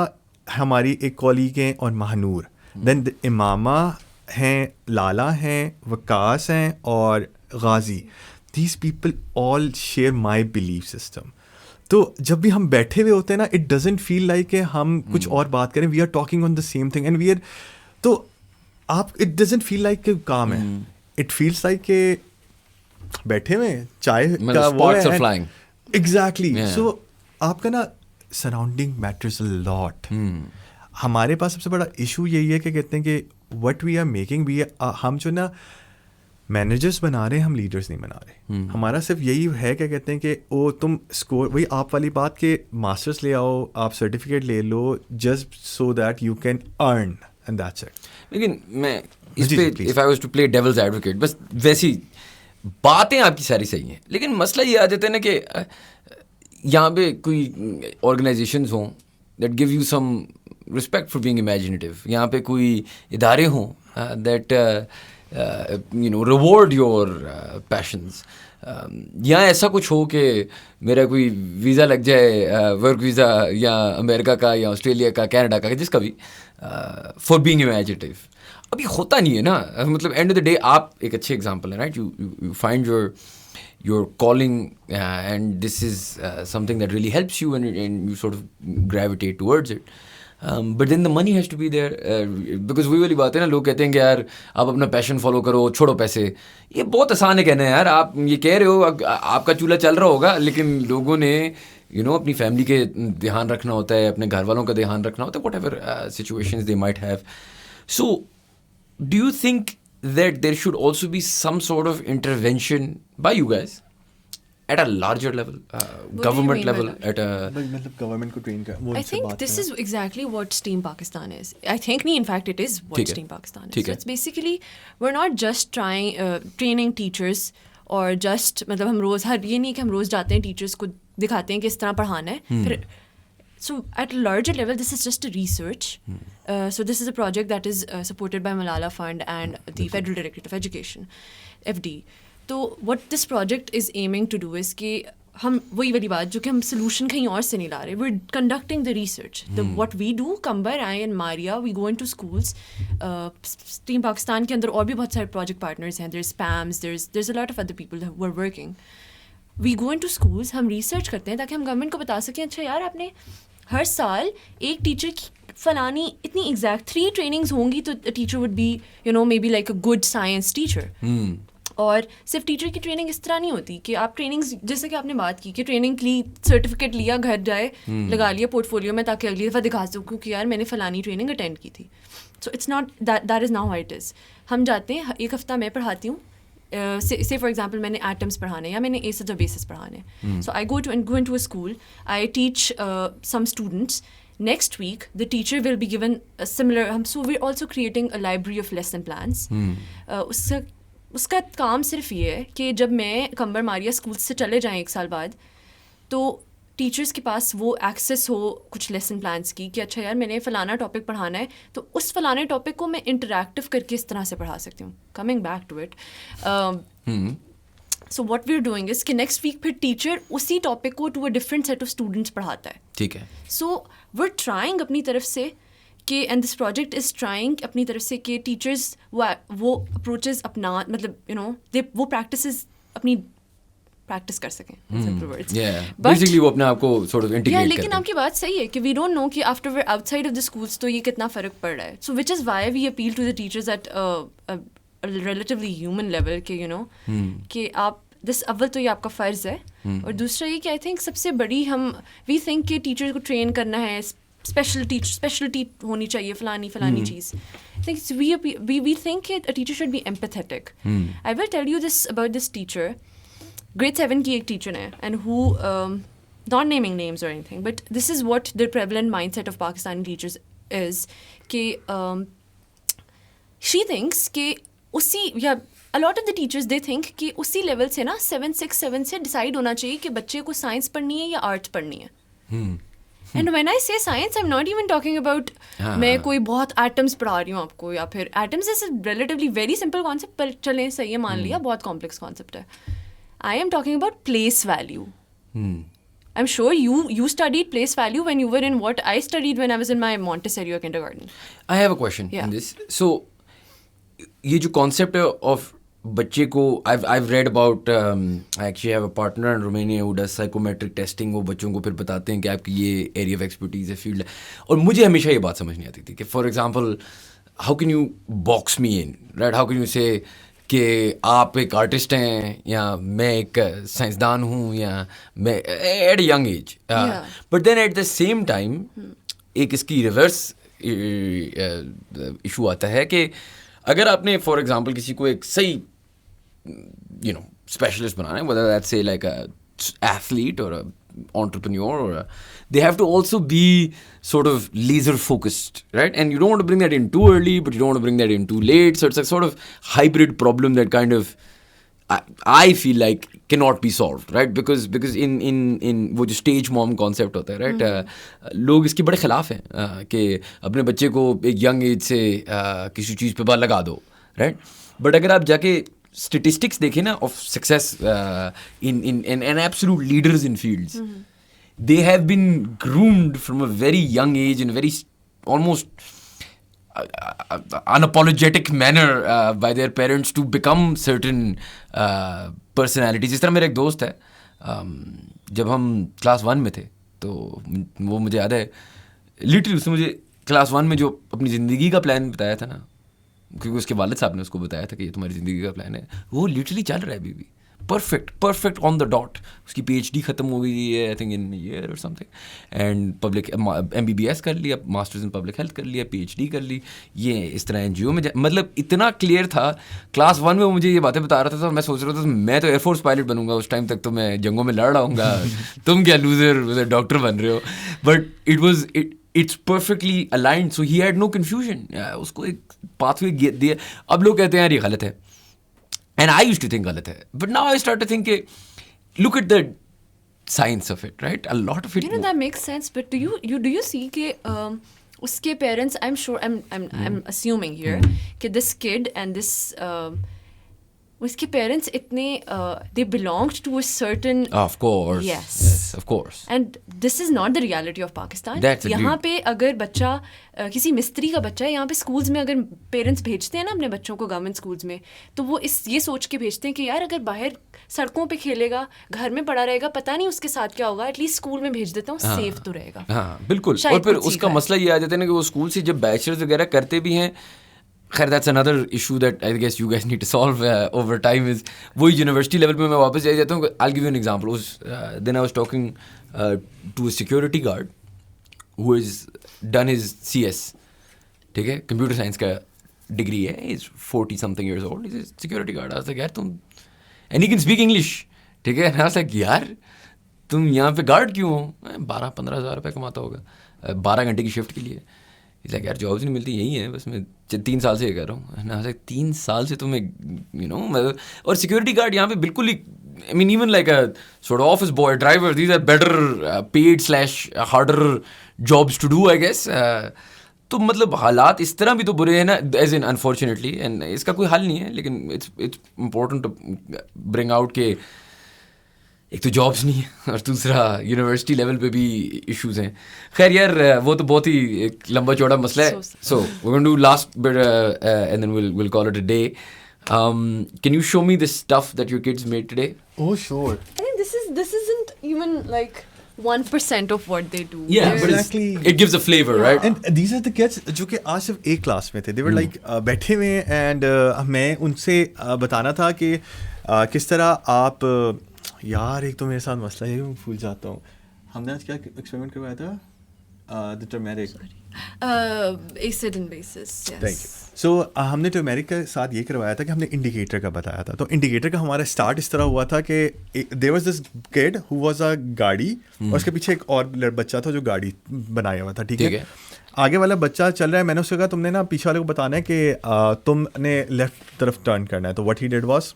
हमारी एक कॉलीग हैं, और महानूर, देन इमामा हैं, लाला हैं, वकास हैं, और Ghazi. These people all share my belief system. तो जब भी हम बैठे हुए होते हैं ना, इट डजेंट फील लाइक कि हम कुछ और बात करें. We are talking on the same thing, and we are, तो आप इट डजेंट फील लाइक कि काम है. इट फील्स लाइक कि बैठे हुए चाय का वो है. एग्जैक्टली. सो आपका ना सराउंडिंग मैटर्स अ लॉट. हमारे पास सबसे बड़ा इशू यही है कि कहते हैं कि व्हाट वी आर मेकिंग, हम जो ना मैनेजर्स बना रहे हैं, हम लीडर्स नहीं बना रहे. हमारा सिर्फ यही है क्या कहते हैं कि तुम स्कोर, वही आप वाली बात के मास्टर्स ले आओ, आप सर्टिफिकेट ले लो, just so that you can earn, and that's it. लेकिन मैं इस पे if I was to play devil's advocate, बस वैसी बातें आपकी सारी सही हैं, लेकिन मसला ये आ जाता है ना कि यहाँ पे कोई ऑर्गेनाइजेशंस हों that give you some respect for being imaginative. यहाँ पे कोई इदारे हों that reward your passions. या ऐसा कुछ हो कि मेरा कोई वीज़ा लग जाए, वर्क वीज़ा या अमेरिका का या ऑस्ट्रेलिया का, कनाडा का, जिसका भी, फॉर बीइंग इमेजिनेटिव. अभी होता नहीं है ना. मतलब एंड ऑफ द डे आप एक अच्छे एग्जांपल है, right. You find your calling and this is something that really helps you and you sort of gravitate towards it. But then the money has to be there because वही वाली बात है ना, लोग कहते हैं कि यार आप अपना पैशन फॉलो करो, छोड़ो पैसे. ये बहुत आसान है कहना है यार. आप ये कह रहे हो, आपका चूल्हा चल रहा होगा, लेकिन लोगों ने अपनी फैमिली के ध्यान रखना होता है, अपने घर वालों का ध्यान रखना होता है, whatever situations they might have. So do you think that there should also be some sort of intervention by you guys at a larger level, government level, at a... मतलब government को train कर. I think this is exactly what STEAM Pakistan is. I think, in fact, it is what STEAM Pakistan is. So it's basically, we're not just training teachers or just, मतलब हम रोज़ ये नहीं कि हम रोज़ जाते हैं teachers को दिखाते हैं कि इस तरह पढ़ाना है. फिर so at a larger level, this is just a research. So this is a project that is supported by Malala Fund and the Federal Directorate of Education, FD. So what this project is aiming to do is कि हम वही वाली बात जो कि हम solution कहीं और से नहीं ला रहे. We're conducting the research. What we do, Qumnber, I and Maria, we go into schools. Team Pakistan के अंदर और भी बहुत सारे project partners हैं. There's PAMs, there's a lot of other people who are working. We go into schools, हम research करते हैं ताकि हम government को बता सकें, अच्छा यार आपने हर साल एक टीचर की फलानी इतनी एग्जैक्ट 3 ट्रेनिंग्स होंगी तो teacher would be may be like a good science teacher. और सिर्फ टीचर की ट्रेनिंग इस तरह नहीं होती कि आप ट्रेनिंग्स, जैसे कि आपने बात की कि ट्रेनिंग ली, सर्टिफिकेट लिया, घर जाए लगा लिया पोर्टफोलियो में ताकि अगली दफ़ा दिखा सकूँ कि यार मैंने फलानी ट्रेनिंग अटेंड की थी. So it's not that is now how it is. हम जाते हैं, एक हफ़्ता मैं पढ़ाती हूँ, say for example मैंने atoms पढ़ाने या मैंने acids or bases पढ़ाने. So I go into a school, I teach some students. Next week the teacher will be given a similar, so we're also creating a library of lesson plans. उसका काम सिर्फ ये है कि जब मैं Qumnber Maria school से चले जाएँ 1 साल बाद, तो टीचर्स के पास वो एक्सेस हो कुछ लेसन प्लान्स की कि अच्छा यार मैंने फ़लाना टॉपिक पढ़ाना है तो उस फ़लाने टॉपिक को मैं इंटरैक्टिव करके इस तरह से पढ़ा सकती हूँ. Coming back to it, so what we are doing is कि नेक्स्ट वीक फिर टीचर उसी टॉपिक को to a different set of students पढ़ाता है. ठीक है. सो वी आर ट्राइंग अपनी तरफ से कि, and this project is trying अपनी तरफ से कि टीचर्स वो अप्रोचेस अपना, मतलब वो प्रैक्टिसेस अपनी प्रैक्टिस कर सकें. Simple words. बेसिकली वो अपने आप को sort of integrate. लेकिन आपकी बात सही है कि वी डोंट नो कि after we outside of the schools तो ये कितना फ़र्क पड़ रहा है. So which is why we appeal to the teachers at relatively human level के कि आप अव्वल तो ये आपका फ़र्ज़ है, और दूसरा ये कि आई थिंक सबसे बड़ी वी थिंक कि टीचर को ट्रेन करना है, स्पेशलिटी होनी चाहिए फलानी चीज़. I think we think a teacher should be empathetic. I will tell you this about this teacher. Grade 7 की एक टीचर है, and who, not naming names or anything, but this is what the prevalent mindset of Pakistani teachers is कि she thinks कि a lot of the teachers they think कि उसी level से ना 7 से डिसाइड होना चाहिए कि बच्चे को साइंस पढ़नी है या आर्ट्स पढ़नी है. And when I say science, I'm not even talking about मैं कोई बहुत atoms पढ़ा रही हूँ आपको, या फिर atoms is a relatively very simple concept, पर चलें सही है मान लिया बहुत complex concept है. I am talking about place value. I'm sure you studied place value when you were in what I studied when I was in my Montessori or kindergarten. I have a question in this. So, ये जो concept of बच्चे को, I've read about, I actually have a partner in Romania who does psychometric testing. वो बच्चों को फिर बताते हैं कि आपकी ये area of expertise है, field है. और मुझे हमेशा ये बात समझ नहीं आती थी कि for example, how can you box me in, right? How can you say कि आप एक आर्टिस्ट हैं या मैं एक साइंसदान हूँ या मैं at a young age, but then at the same time एक इसकी रिवर्स इशू आता है कि अगर आपने फॉर एग्जांपल किसी को एक सही स्पेशलिस्ट बनाना है, whether that's say like a athlete or a entrepreneur or they have to also be sort of laser focused, right? And you don't want to bring that in too early, but you don't want to bring that in too late, so it's a sort of hybrid problem that kind of I feel like cannot be solved, right? Because in वो जो stage mom concept होता है, right? लोग इसके बड़े खिलाफ हैं कि अपने बच्चे को एक young age से किसी चीज़ पे बाल लगा दो, right? But अगर आप जाके statistics देखें ना of success in absolute leaders in fields, they have been groomed from a very young age in a very almost unapologetic manner by their parents to become certain personalities. जिस तरह मेरा एक दोस्त है, जब हम क्लास 1 में थे तो वो मुझे याद है लिटरली उसने मुझे क्लास 1 में जो अपनी ज़िंदगी का प्लान बताया था ना, क्योंकि उसके वालिद साहब ने उसको बताया था कि ये तुम्हारी ज़िंदगी का प्लान है, वो लिटरली चल रहा है अभी भी परफेक्ट ऑन द डॉट. उसकी PhD ख़त्म हो गई है आई थिंक इन ईयर और समथिंग, एंड पब्लिक MBBS कर लिया, मास्टर्स इन पब्लिक हेल्थ कर लिया, PhD कर ली, ये इस तरह NGO में मतलब इतना क्लियर था. क्लास 1 में वो मुझे ये बातें बता रहा था और मैं सोच रहा था मैं तो एयरफोर्स पायलट बनूंगा, उस टाइम तक तो मैं जंगों में लड़ रहा हूँगा, तुम क्या लूजर डॉक्टर बन रहे हो. But it's perfectly aligned, so he had no confusion. उसको एक pathway दिया. अब लोग कहते हैं यार ये गलत है, and I used to think गलत है, but now I start to think look at the science of it, right? A lot of it. You know that makes sense, but do you see कि उसके parents, I'm sure I'm assuming here कि this kid and this उसके parents इतने they belonged to a certain of course yes of course, and this is not the reality of Pakistan. यहाँ पे अगर बच्चा किसी मिस्त्री का बच्चा है, यहाँ पे स्कूल्स में अगर पेरेंट्स भेजते हैं ना अपने बच्चों को गवर्नमेंट स्कूल्स में, तो वो ये सोच के भेजते हैं कि यार अगर बाहर सड़कों पे खेलेगा, घर में पड़ा रहेगा, पता नहीं उसके साथ क्या होगा, एटलीस्ट स्कूल में भेज देता हूँ, सेफ तो रहेगा. हाँ बिल्कुल. और फिर उसका मसला ये आ जाता है ना कि वो स्कूल से जब बैचलर्स वगैरह करते भी हैं, खैर that's another issue that I guess you guys need to solve over time, is वही यूनिवर्सिटी लेवल पे मैं वापस जा जाता हूँ. I'll give you an example. Then I was talking to a security guard who has done his CS, ठीक है, computer science का डिग्री है, he's 40 something years old, he's a security guard. I was like यार तुम, and he can speak English, ठीक है, and I was like यार तुम यहाँ पे गार्ड क्यों हो, 12-15 हज़ार रुपये कमाता होगा 12 घंटे की शिफ्ट के लिए. इस लाइक यार जॉब्स नहीं मिलती, यही है बस, मैं 3 साल से ये कर रहा हूँ ना. 3 साल से तुम्हें यू नो मतलब, और सिक्योरिटी गार्ड यहाँ पे बिल्कुल ही I mean even like a sort of office boy, driver, these are better paid / harder jobs to do I guess. तो मतलब हालात इस तरह भी तो बुरे हैं ना, एज इन अनफॉर्चुनेटली, एंड इसका कोई हल नहीं है, लेकिन it's important to bring out के एक तो जॉब्स नहीं है और दूसरा यूनिवर्सिटी लेवल पे भी इश्यूज हैं. खैर यार वो तो बहुत ही एक लंबा चौड़ा मसला है. So we going to last bit and then will call it a day. Can you show me the stuff that your kids made today? Oh sure. I think this isn't even like 1% of what they do. Yeah, but exactly. It gives a flavor, right? And these are the kids जो कि आज सिर्फ एक class में थे. They were like बैठे हुए, and मैं उनसे बताना था कि किस तरह आप यार, एक तो मेरे साथ मसला है, मैं भूल जाता हूँ. हमने आज क्या एक्सपेरिमेंट करवाया था? The turmeric. Acid and basis. Yes. Thank you. So हमने टर्मेरिक के साथ ये करवाया था कि हमने इंडिकेटर का बताया था. तो इंडिकेटर का हमारा स्टार्ट इस तरह हुआ था कि there was this kid who was a गाड़ी, और उसके पीछे एक और बच्चा था जो गाड़ी बनाया हुआ था. ठीक है. आगे वाला बच्चा चल रहा है, मैंने उससे कहा तुमने ना पीछे वाले को बताना है कि तुमने लेफ्ट तरफ टर्न करना है. तो व्हाट ही डिड वाज,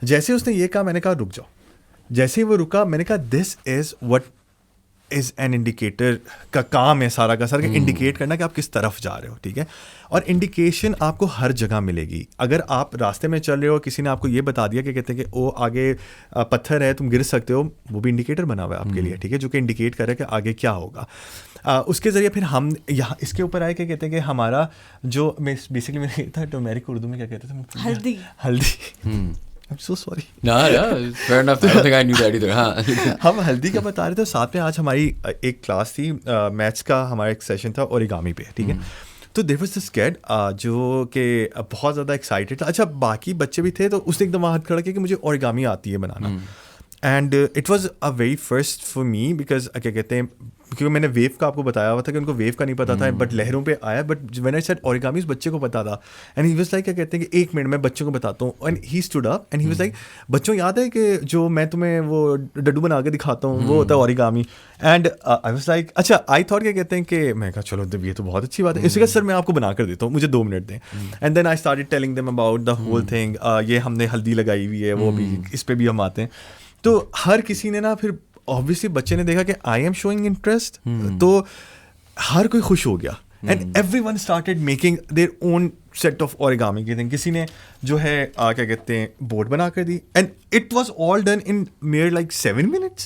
जैसे उसने ये कहा मैंने कहा रुक जाओ. जैसे ही वो रुका मैंने कहा this is what is an indicator का काम है सारा का सारा, इंडिकेट करना कि आप किस तरफ जा रहे हो. ठीक है. और इंडिकेशन आपको हर जगह मिलेगी. अगर आप रास्ते में चल रहे हो, किसी ने आपको ये बता दिया कि कहते हैं कि ओ आगे पत्थर है, तुम गिर सकते हो, वो भी इंडिकेटर बना हुआ है आपके लिए. ठीक है. जो कि इंडिकेट करे कि आगे क्या होगा. उसके ज़रिए फिर हम यहाँ इसके ऊपर आए कि कहते हैं कि हमारा जो बेसिकली मैंने था टर्मेरिक को उर्दू में क्या कहते थे, हल्दी. I'm so sorry. No, fair enough. I don't think I knew that either. हाँ. हम हल्दी का बता रहे थे. साथ में आज हमारी एक क्लास थी, मैथ्स का हमारा एक सेशन था ओरिगामी पे. ठीक है. तो देयर वाज दिस किड जो कि बहुत ज़्यादा एक्साइटेड था. अच्छा बाकी बच्चे भी थे, तो उसने एकदम हाथ खड़ा किया कि मुझे ओरिगामी आती है बनाना. And it was a very first for me because क्या कहते हैं, क्योंकि मैंने वेव का आपको बताया हुआ था कि उनको वेव का नहीं पता था, बट लहरों पे आया. But when I said origami उस बच्चे को पता था, एंड ही वाज लाइक क्या कहते हैं कि 1 मिनट मैं बच्चों को बताता हूँ. And he stood up and he was like, बच्चों याद है कि जो मैं तुम्हें वो डड्डू बना के दिखाता हूँ वो होता है origami. And I was like अच्छा, आई थॉट क्या कहते हैं कि मैं कहा चलो ये तो बहुत अच्छी बात है. इसलिए सर मैं आपको बना कर देता हूँ, मुझे 2 मिनट दें. And then I started telling them about the whole thing. ये हमने हल्दी लगाई हुई है, वो भी इस पे भी हम आते हैं. तो हर किसी ने ना, फिर ऑब्वियसली बच्चे ने देखा कि आई एम शोइंग इंटरेस्ट, तो हर कोई खुश हो गया. And everyone started making their own set of origami के थिंग. किसी ने जो है क्या कहते हैं बोर्ड बना कर दी, and it was all done in mere like 7 minutes.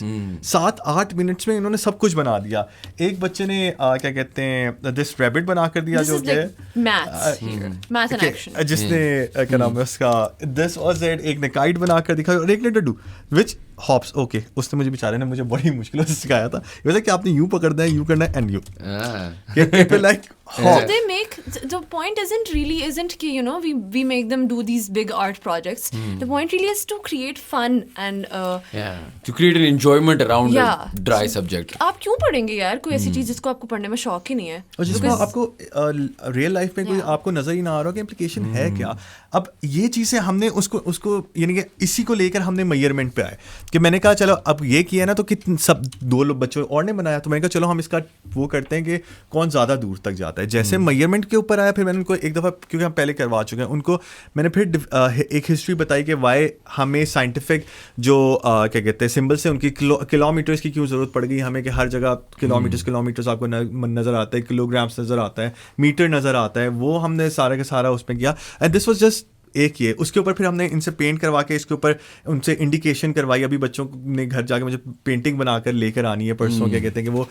7-8 minutes में इन्होंने सब कुछ बना दिया. एक बच्चे ने क्या कहते हैं दिस रैबिट बना कर दिया, जो कि मैथ एंड एक्शन, जिसने क्या नाम है उसका, दिस वाज इट. एक ने काइट बना कर दिखाया और एक ने डड्डू विच हॉप्स. ओके, उसने मुझे बेचारे ने मुझे बड़ी मुश्किलों से सिखाया था. ये वाला कि आपने यूं पकड़ना है, यूं करना है, and you like so they make, the point isn't कि you know we make them do these big art projects. The point really is to create fun and to create an enjoyment around yeah, a dry subject. आप क्यों पढ़ेंगे यार कोई ऐसी चीज जिसको आपको पढ़ने में शौक ही नहीं है, और जिसमें आपको रियल लाइफ में कोई आपको नजर ही ना आ रहा कि इम्प्लीकेशन है क्या. अब ये चीज़ें हमने उसको यानी कि इसी को लेकर हमने मेजरमेंट पे आए कि मैंने कहा चलो अब ये किया ना, तो कितने सब 2 लोग बच्चों और ने बनाया, तो मैंने कहा चलो हम इसका वो करते हैं कि कौन ज़्यादा दूर तक जाता है. जैसे मेजरमेंट के ऊपर आया, फिर मैंने उनको एक दफ़ा, क्योंकि हम पहले करवा चुके हैं, उनको मैंने फिर एक हिस्ट्री बताई कि वाई हमें साइंटिफिक जो क्या कहते हैं सिंबल से उनकी किलोमीटर्स की क्यों ज़रूरत पड़ गई हमें, कि हर जगह किलोमीटर्स आपको नज़र आता है, किलोग्राम्स नज़र आता है, मीटर नज़र आता है. वो हमने सारा का सारा उसमें किया. एंड दिस वॉज जस्ट एक ये. उसके ऊपर फिर हमने इनसे पेंट करवा के इसके ऊपर उनसे इंडिकेशन करवाई. अभी बच्चों ने घर जाके मुझे पेंटिंग बना कर लेकर आनी है परसों. क्या कहते हैं कि वो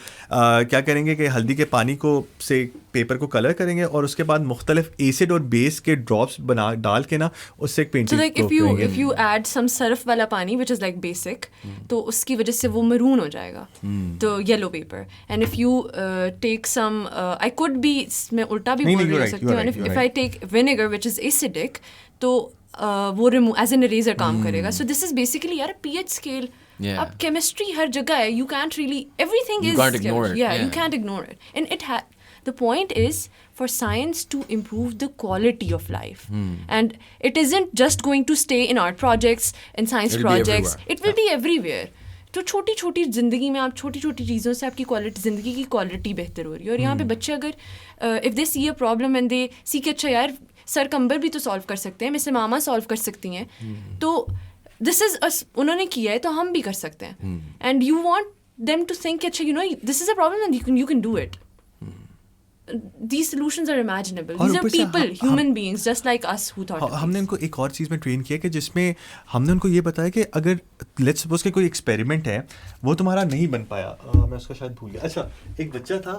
क्या करेंगे कि हल्दी के पानी को से पेपर को कलर करेंगे और उसके बाद मुख्तलिफ एसिड और बेस के ड्रॉप्स बना डाल के ना उससे एक painting. so like if you add some Surf वाला पानी which is like basic, तो उसकी वजह से वो मरून हो जाएगा, तो yellow paper. And if you take some, I could be, मैं उल्टा भी बोल रही हो सकती हूँ, and if I take vinegar which is acidic, तो वो रिमूव एज एन इरेजर काम करेगा. सो दिस इज बेसिकली यार पीएच स्केल. अब केमिस्ट्री हर जगह है, you can't really, everything is, you can't ignore it. And the point is for science to improve the quality of life. And it isn't just going to stay in art projects and science projects. It will be everywhere. तो छोटी छोटी ज़िंदगी में आप छोटी छोटी चीज़ों से आपकी क्वालिटी, ज़िंदगी की क्वालिटी बेहतर हो रही है. और यहाँ पे बच्चे अगर if they see a problem and they see कि अच्छा यार सर कंबर भी तो सॉल्व कर सकते हैं, मिस मामा सॉल्व कर सकती हैं, तो दिस इज उन्होंने किया है तो हम भी कर सकते हैं. And you want them to think अच्छा you know this is a problem and you can do it. These solutions are imaginable. These are people, human beings, just like us who thought. हमने उनको एक और चीज़ में train किया कि जिसमें हमने उनको ये बताया कि अगर लेट्स सपोज कि कोई एक्सपेरिमेंट है वो तुम्हारा नहीं बन पाया, मैं उसका शायद भूल गया. अच्छा, एक बच्चा था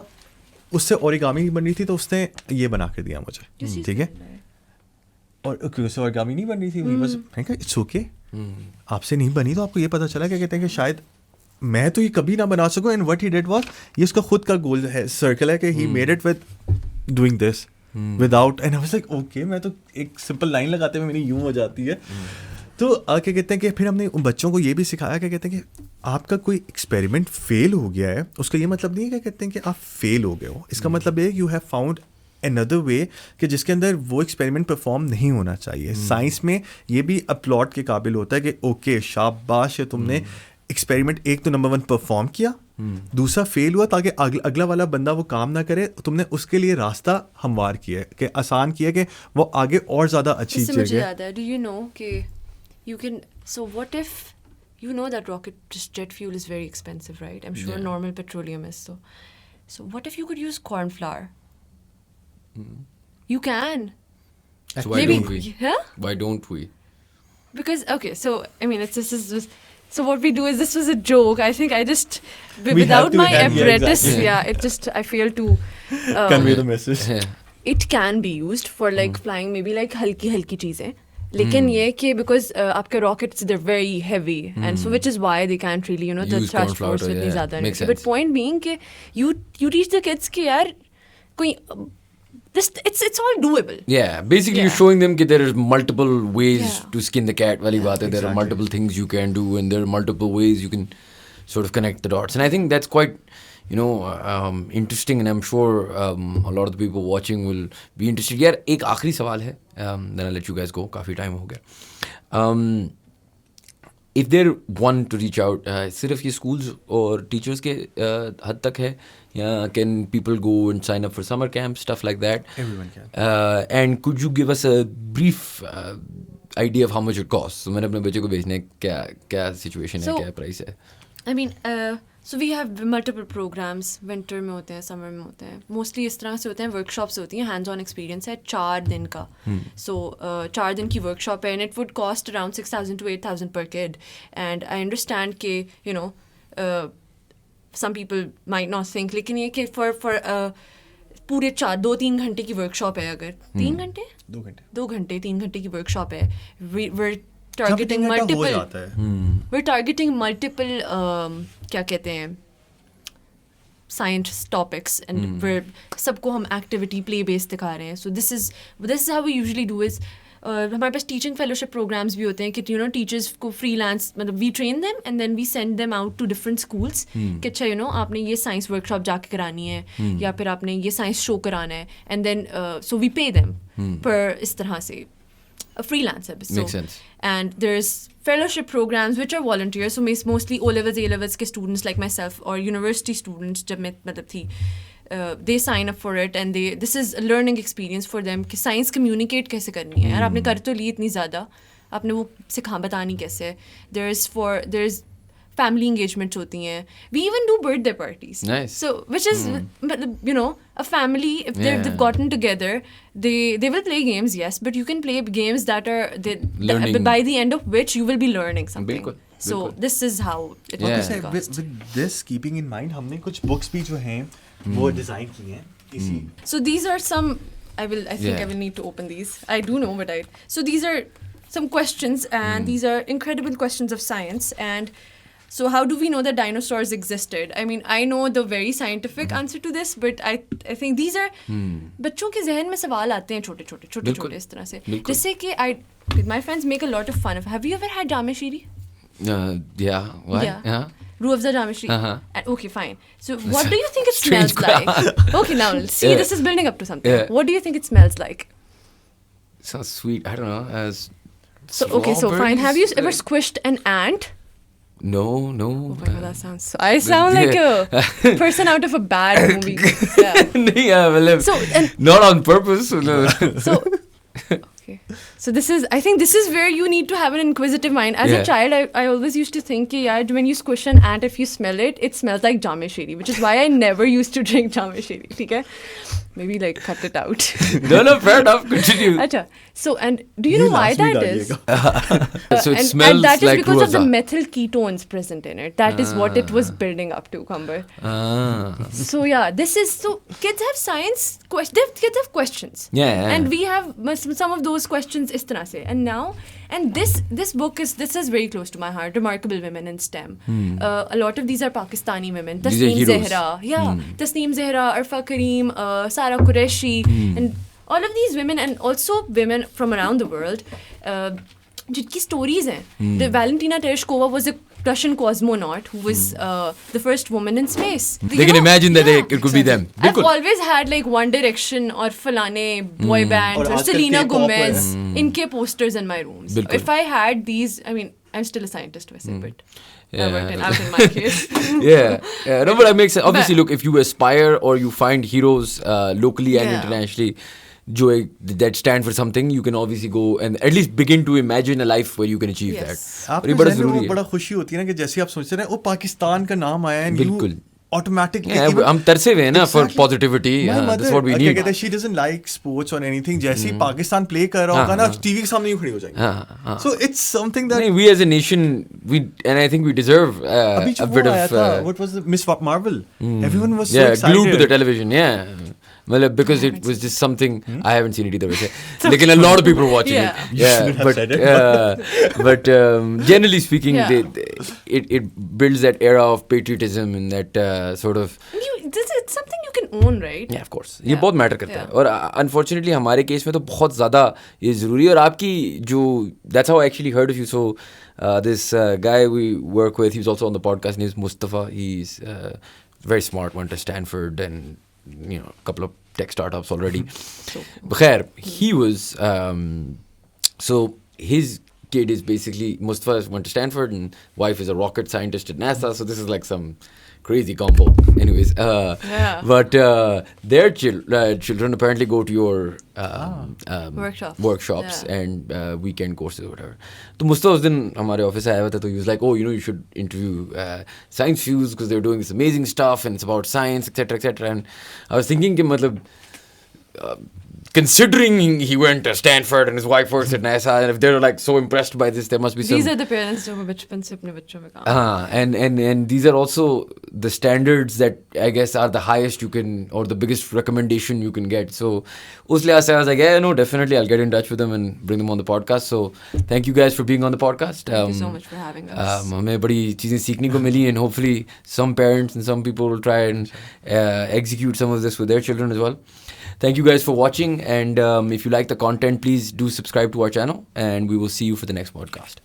उससे ओरिगामी बन रही थी, तो उसने ये बना कर दिया मुझे, ठीक है, और उससे ओरिगामी नहीं बन रही थी, वही बस मैंने कहा इट्स ओके, आपसे नहीं बनी तो आपको ये पता चला, क्या कहते हैं कि शायद मैं तो ये कभी ना बना सकूं. And what he did was, ये उसका खुद का गोल है, सर्कल है, कि he made it with doing this without. And I was like okay, मैं तो एक सिंपल लाइन लगाते हुए मेरी यूं हो जाती है. तो क्या कहते हैं कि फिर हमने उन बच्चों को ये भी सिखाया, क्या कहते हैं कि आपका कोई एक्सपेरिमेंट फेल हो गया है, उसका ये मतलब नहीं है क्या कहते हैं कि आप फेल हो गए हो. इसका मतलब है you have found another way कि जिसके अंदर वो एक्सपेरिमेंट परफॉर्म नहीं होना चाहिए. साइंस में ये भी अपलॉड के काबिल होता है कि ओके शाबाश है, तुमने एक्सपेरिमेंट एक तो नंबर 1 परफॉर्म किया, दूसरा फेल हुआ ताकि अगला वाला बंदा वो काम ना करे, तुमने उसके लिए रास्ता हमवार किया है, कि आसान किया कि वो आगे और ज़्यादा अच्छी चीज़ है. Do you know कि you can, so what if you know that rocket jet fuel is very expensive, right? I'm sure normal petroleum is so what if you could use corn flour? You can. So why don't we? Yeah? Why don't we? Because okay, so I mean, this is just, so what we do is, this was a joke. I think I just without my apparatus, it just I fail to convey the message. It can be used for like flying, maybe like हल्की चीजें. लेकिन ये कि because आपके rockets they're very heavy and so which is why they can't really the thrust force इतनी ज़्यादा नहीं. But point being कि you teach the kids कि यार कोई it's all doable. Yeah, basically you're Yeah. showing them that there are multiple ways Yeah. to skin the cat. Wali baat hai. There are exactly. multiple things you can do, and there are multiple ways you can sort of connect the dots. And I think that's quite, interesting. And I'm sure a lot of the people watching will be interested. यार एक आखिरी सवाल है. Then I'll let you guys go. काफी time हो गया. If they want to reach out, सिर्फ ये schools और teachers के हद तक है, या can people go and sign up for summer camps, stuff like that? Everyone can. And could you give us a brief idea of how much it costs? So मैंने अपने बच्चे को भेजने क्या situation है, So- क्या price है? I mean, so we have multiple programs. Winter में होते हैं, summer में होते हैं. Mostly इस तरह से होते हैं, workshops होती हैं, hands-on experience है, 4 दिन का. So 4 दिन की workshop है, and it would cost around 6,000 to 8,000 per kid. And I understand कि, some people might not think, लेकिन ये कि for पूरे 2-3 घंटे की workshop है अगर. 3 घंटे? 2 घंटे. 2 घंटे, 3 घंटे की workshop है. We're Something targeting like that हो multiple. जाता है. We're targeting multiple क्या कहते हैं science topics, and we're सबको हम activity play based दिखा रहे हैं. So this is how we usually do is हमारे पास teaching fellowship programs भी होते हैं कि teachers को freelance मतलब we train them and then we send them out to different schools कि अच्छा आपने ये science workshop जाके करानी है या फिर आपने ये science show कराना है, and then so we pay them per इस तरह से a freelancer. So, Makes sense. And there's fellowship programs which are volunteer, so mostly O-levels, A-levels के students like myself or university students जब मैं मतलब थी, they sign up for it, and this is a learning experience for them कि science communicate कैसे करनी है. यार आपने कर तो ली इतनी ज़्यादा, आपने वो बतानी कैसे है. There's family engagements होती हैं. We even do birthday parties. Nice. So which is a family, if they've gotten together, they will play games, yes, but you can play games that are Learning. by the end of which you will be learning something. बिल्कुल, So बिल्कुल. this is how it Yeah. works. With this keeping in mind, हमने कुछ books भी जो हैं वो design की हैं इसी. So these are some. I think Yeah. I will need to open these. I do know, but so these are some questions, and these are incredible questions of science. And so how do we know that dinosaurs existed? I mean, I know the very scientific answer to this, but I think these are बच्चों के जहन में सवाल आते हैं छोटे इस तरह से, जैसे कि my friends make a lot of fun of. Have you ever had jameshiri? Yeah. Why? Yeah. Ruh Afza jameshiri. Uh-huh. Okay, fine. So what do you think it Strange smells like? Okay, now see, Yeah. this is building up to something. Yeah. What do you think it smells like? Sounds sweet. I don't know. So okay, so fine. Have you ever squished an ant? No. Oh my god, that sounds. I sound like a person out of a bad movie. Yeah. Yeah, well, So not on purpose. so okay. So I think this is where you need to have an inquisitive mind. As Yeah. a child, I always used to think कि यार when you squish an ant, if you smell it, it smells like jameshiri, which is why I never used to drink jameshiri. ठीक है? Maybe like cut it out. No, fair enough. Continue. Acha. So, and do you know why that is? So it and smells that is like because of the ruafza. methyl ketones present in it. That is what it was building up to, Qumnber. So yeah, this is so kids have science. Kids have questions. Yeah. And we have some of those questions is tarah se. And now, and this book is very close to my heart. Remarkable Women in STEM. A lot of these are Pakistani women. These are Tasneem heroes. Zehra. Yeah. Tasneem Zehra, Arfa Kareem, Sara Qureshi, and all of these women, and also women from around the world, जिनकी stories हैं. The Valentina Tereshkova was a Russian cosmonaut who was the first woman in space. They can imagine that it could be them. I've Bilkul. always had like One Direction or Falane boy bands और or आजकल Selena K-pop Gomez इनके posters in my rooms. Bilkul. If I had these, I mean, I'm still a scientist वैसे, but Yeah. out in my case. Yeah. No, but that makes sense. Obviously, look, if you aspire or you find heroes locally and Yeah. internationally, that stand for something, you can obviously go and at least begin to imagine a life where you can achieve Yes. that. आपके और ये बड़ा ज़हन में ज़रूरी वो है. बड़ा खुशी होती है ना कि जैसे आप सोचते हैं वो पाकिस्तान का नाम आया है, बिल्कुल. automatically Yeah, हम तरसे हुए हैं ना for positivity. My That's mother, what we क्या need. कहते हैं, she doesn't like sports or anything. जैसे ही पाकिस्तान प्ले कर रहा होगा ना, टीवी के सामने यूं खड़ी हो जाएगी. So it's something that We as a nation, and I think we deserve अभी a जो bit वो आया था, of what was the Miss Marvel? Everyone was so yeah, excited. glued to the television. Yeah. Well, because it was just something I haven't seen it either. Like a lot of people watching Yeah. it. Yeah, but generally speaking, Yeah. it builds that era of patriotism and that sort of It's something you can own, right? Yeah, of course. ये बहुत matter करता है और unfortunately हमारे case में तो बहुत ज़्यादा ये ज़रूरी है और आपकी जो that's how I actually heard of you. So this guy we work with, he was also on the podcast, his name is Mustafa. He's very smart, went to Stanford and a couple of tech startups already. Khair, he was so his kid is basically, Mustafa went to Stanford and wife is a rocket scientist at NASA, so this is like some crazy combo. Anyways, but their children apparently go to your workshops and weekend courses or whatever. So Mustafa उस दिन हमारे office आया हुआ था, तो he was like, oh, you should interview Science Fuse because they're doing this amazing stuff and it's about science, etc., etc. And I was thinking कि मतलब considering he went to Stanford and his wife works at NASA, and if they're like so impressed by this, there must be some. These are the parents जो बचपन से अपने बच्चों में काम. And these are also the standards that I guess are the highest you can, or the biggest recommendation you can get. So उस लिहाज से I was like, yeah, no, definitely I'll get in touch with them and bring them on the podcast. So thank you guys for being on the podcast. Thank you so much for having us. हमें बड़ी चीज़ें सीखने को मिली, and hopefully some parents and some people will try and execute some of this with their children as well. Thank you guys for watching, and if you like the content, please do subscribe to our channel, and we will see you for the next podcast.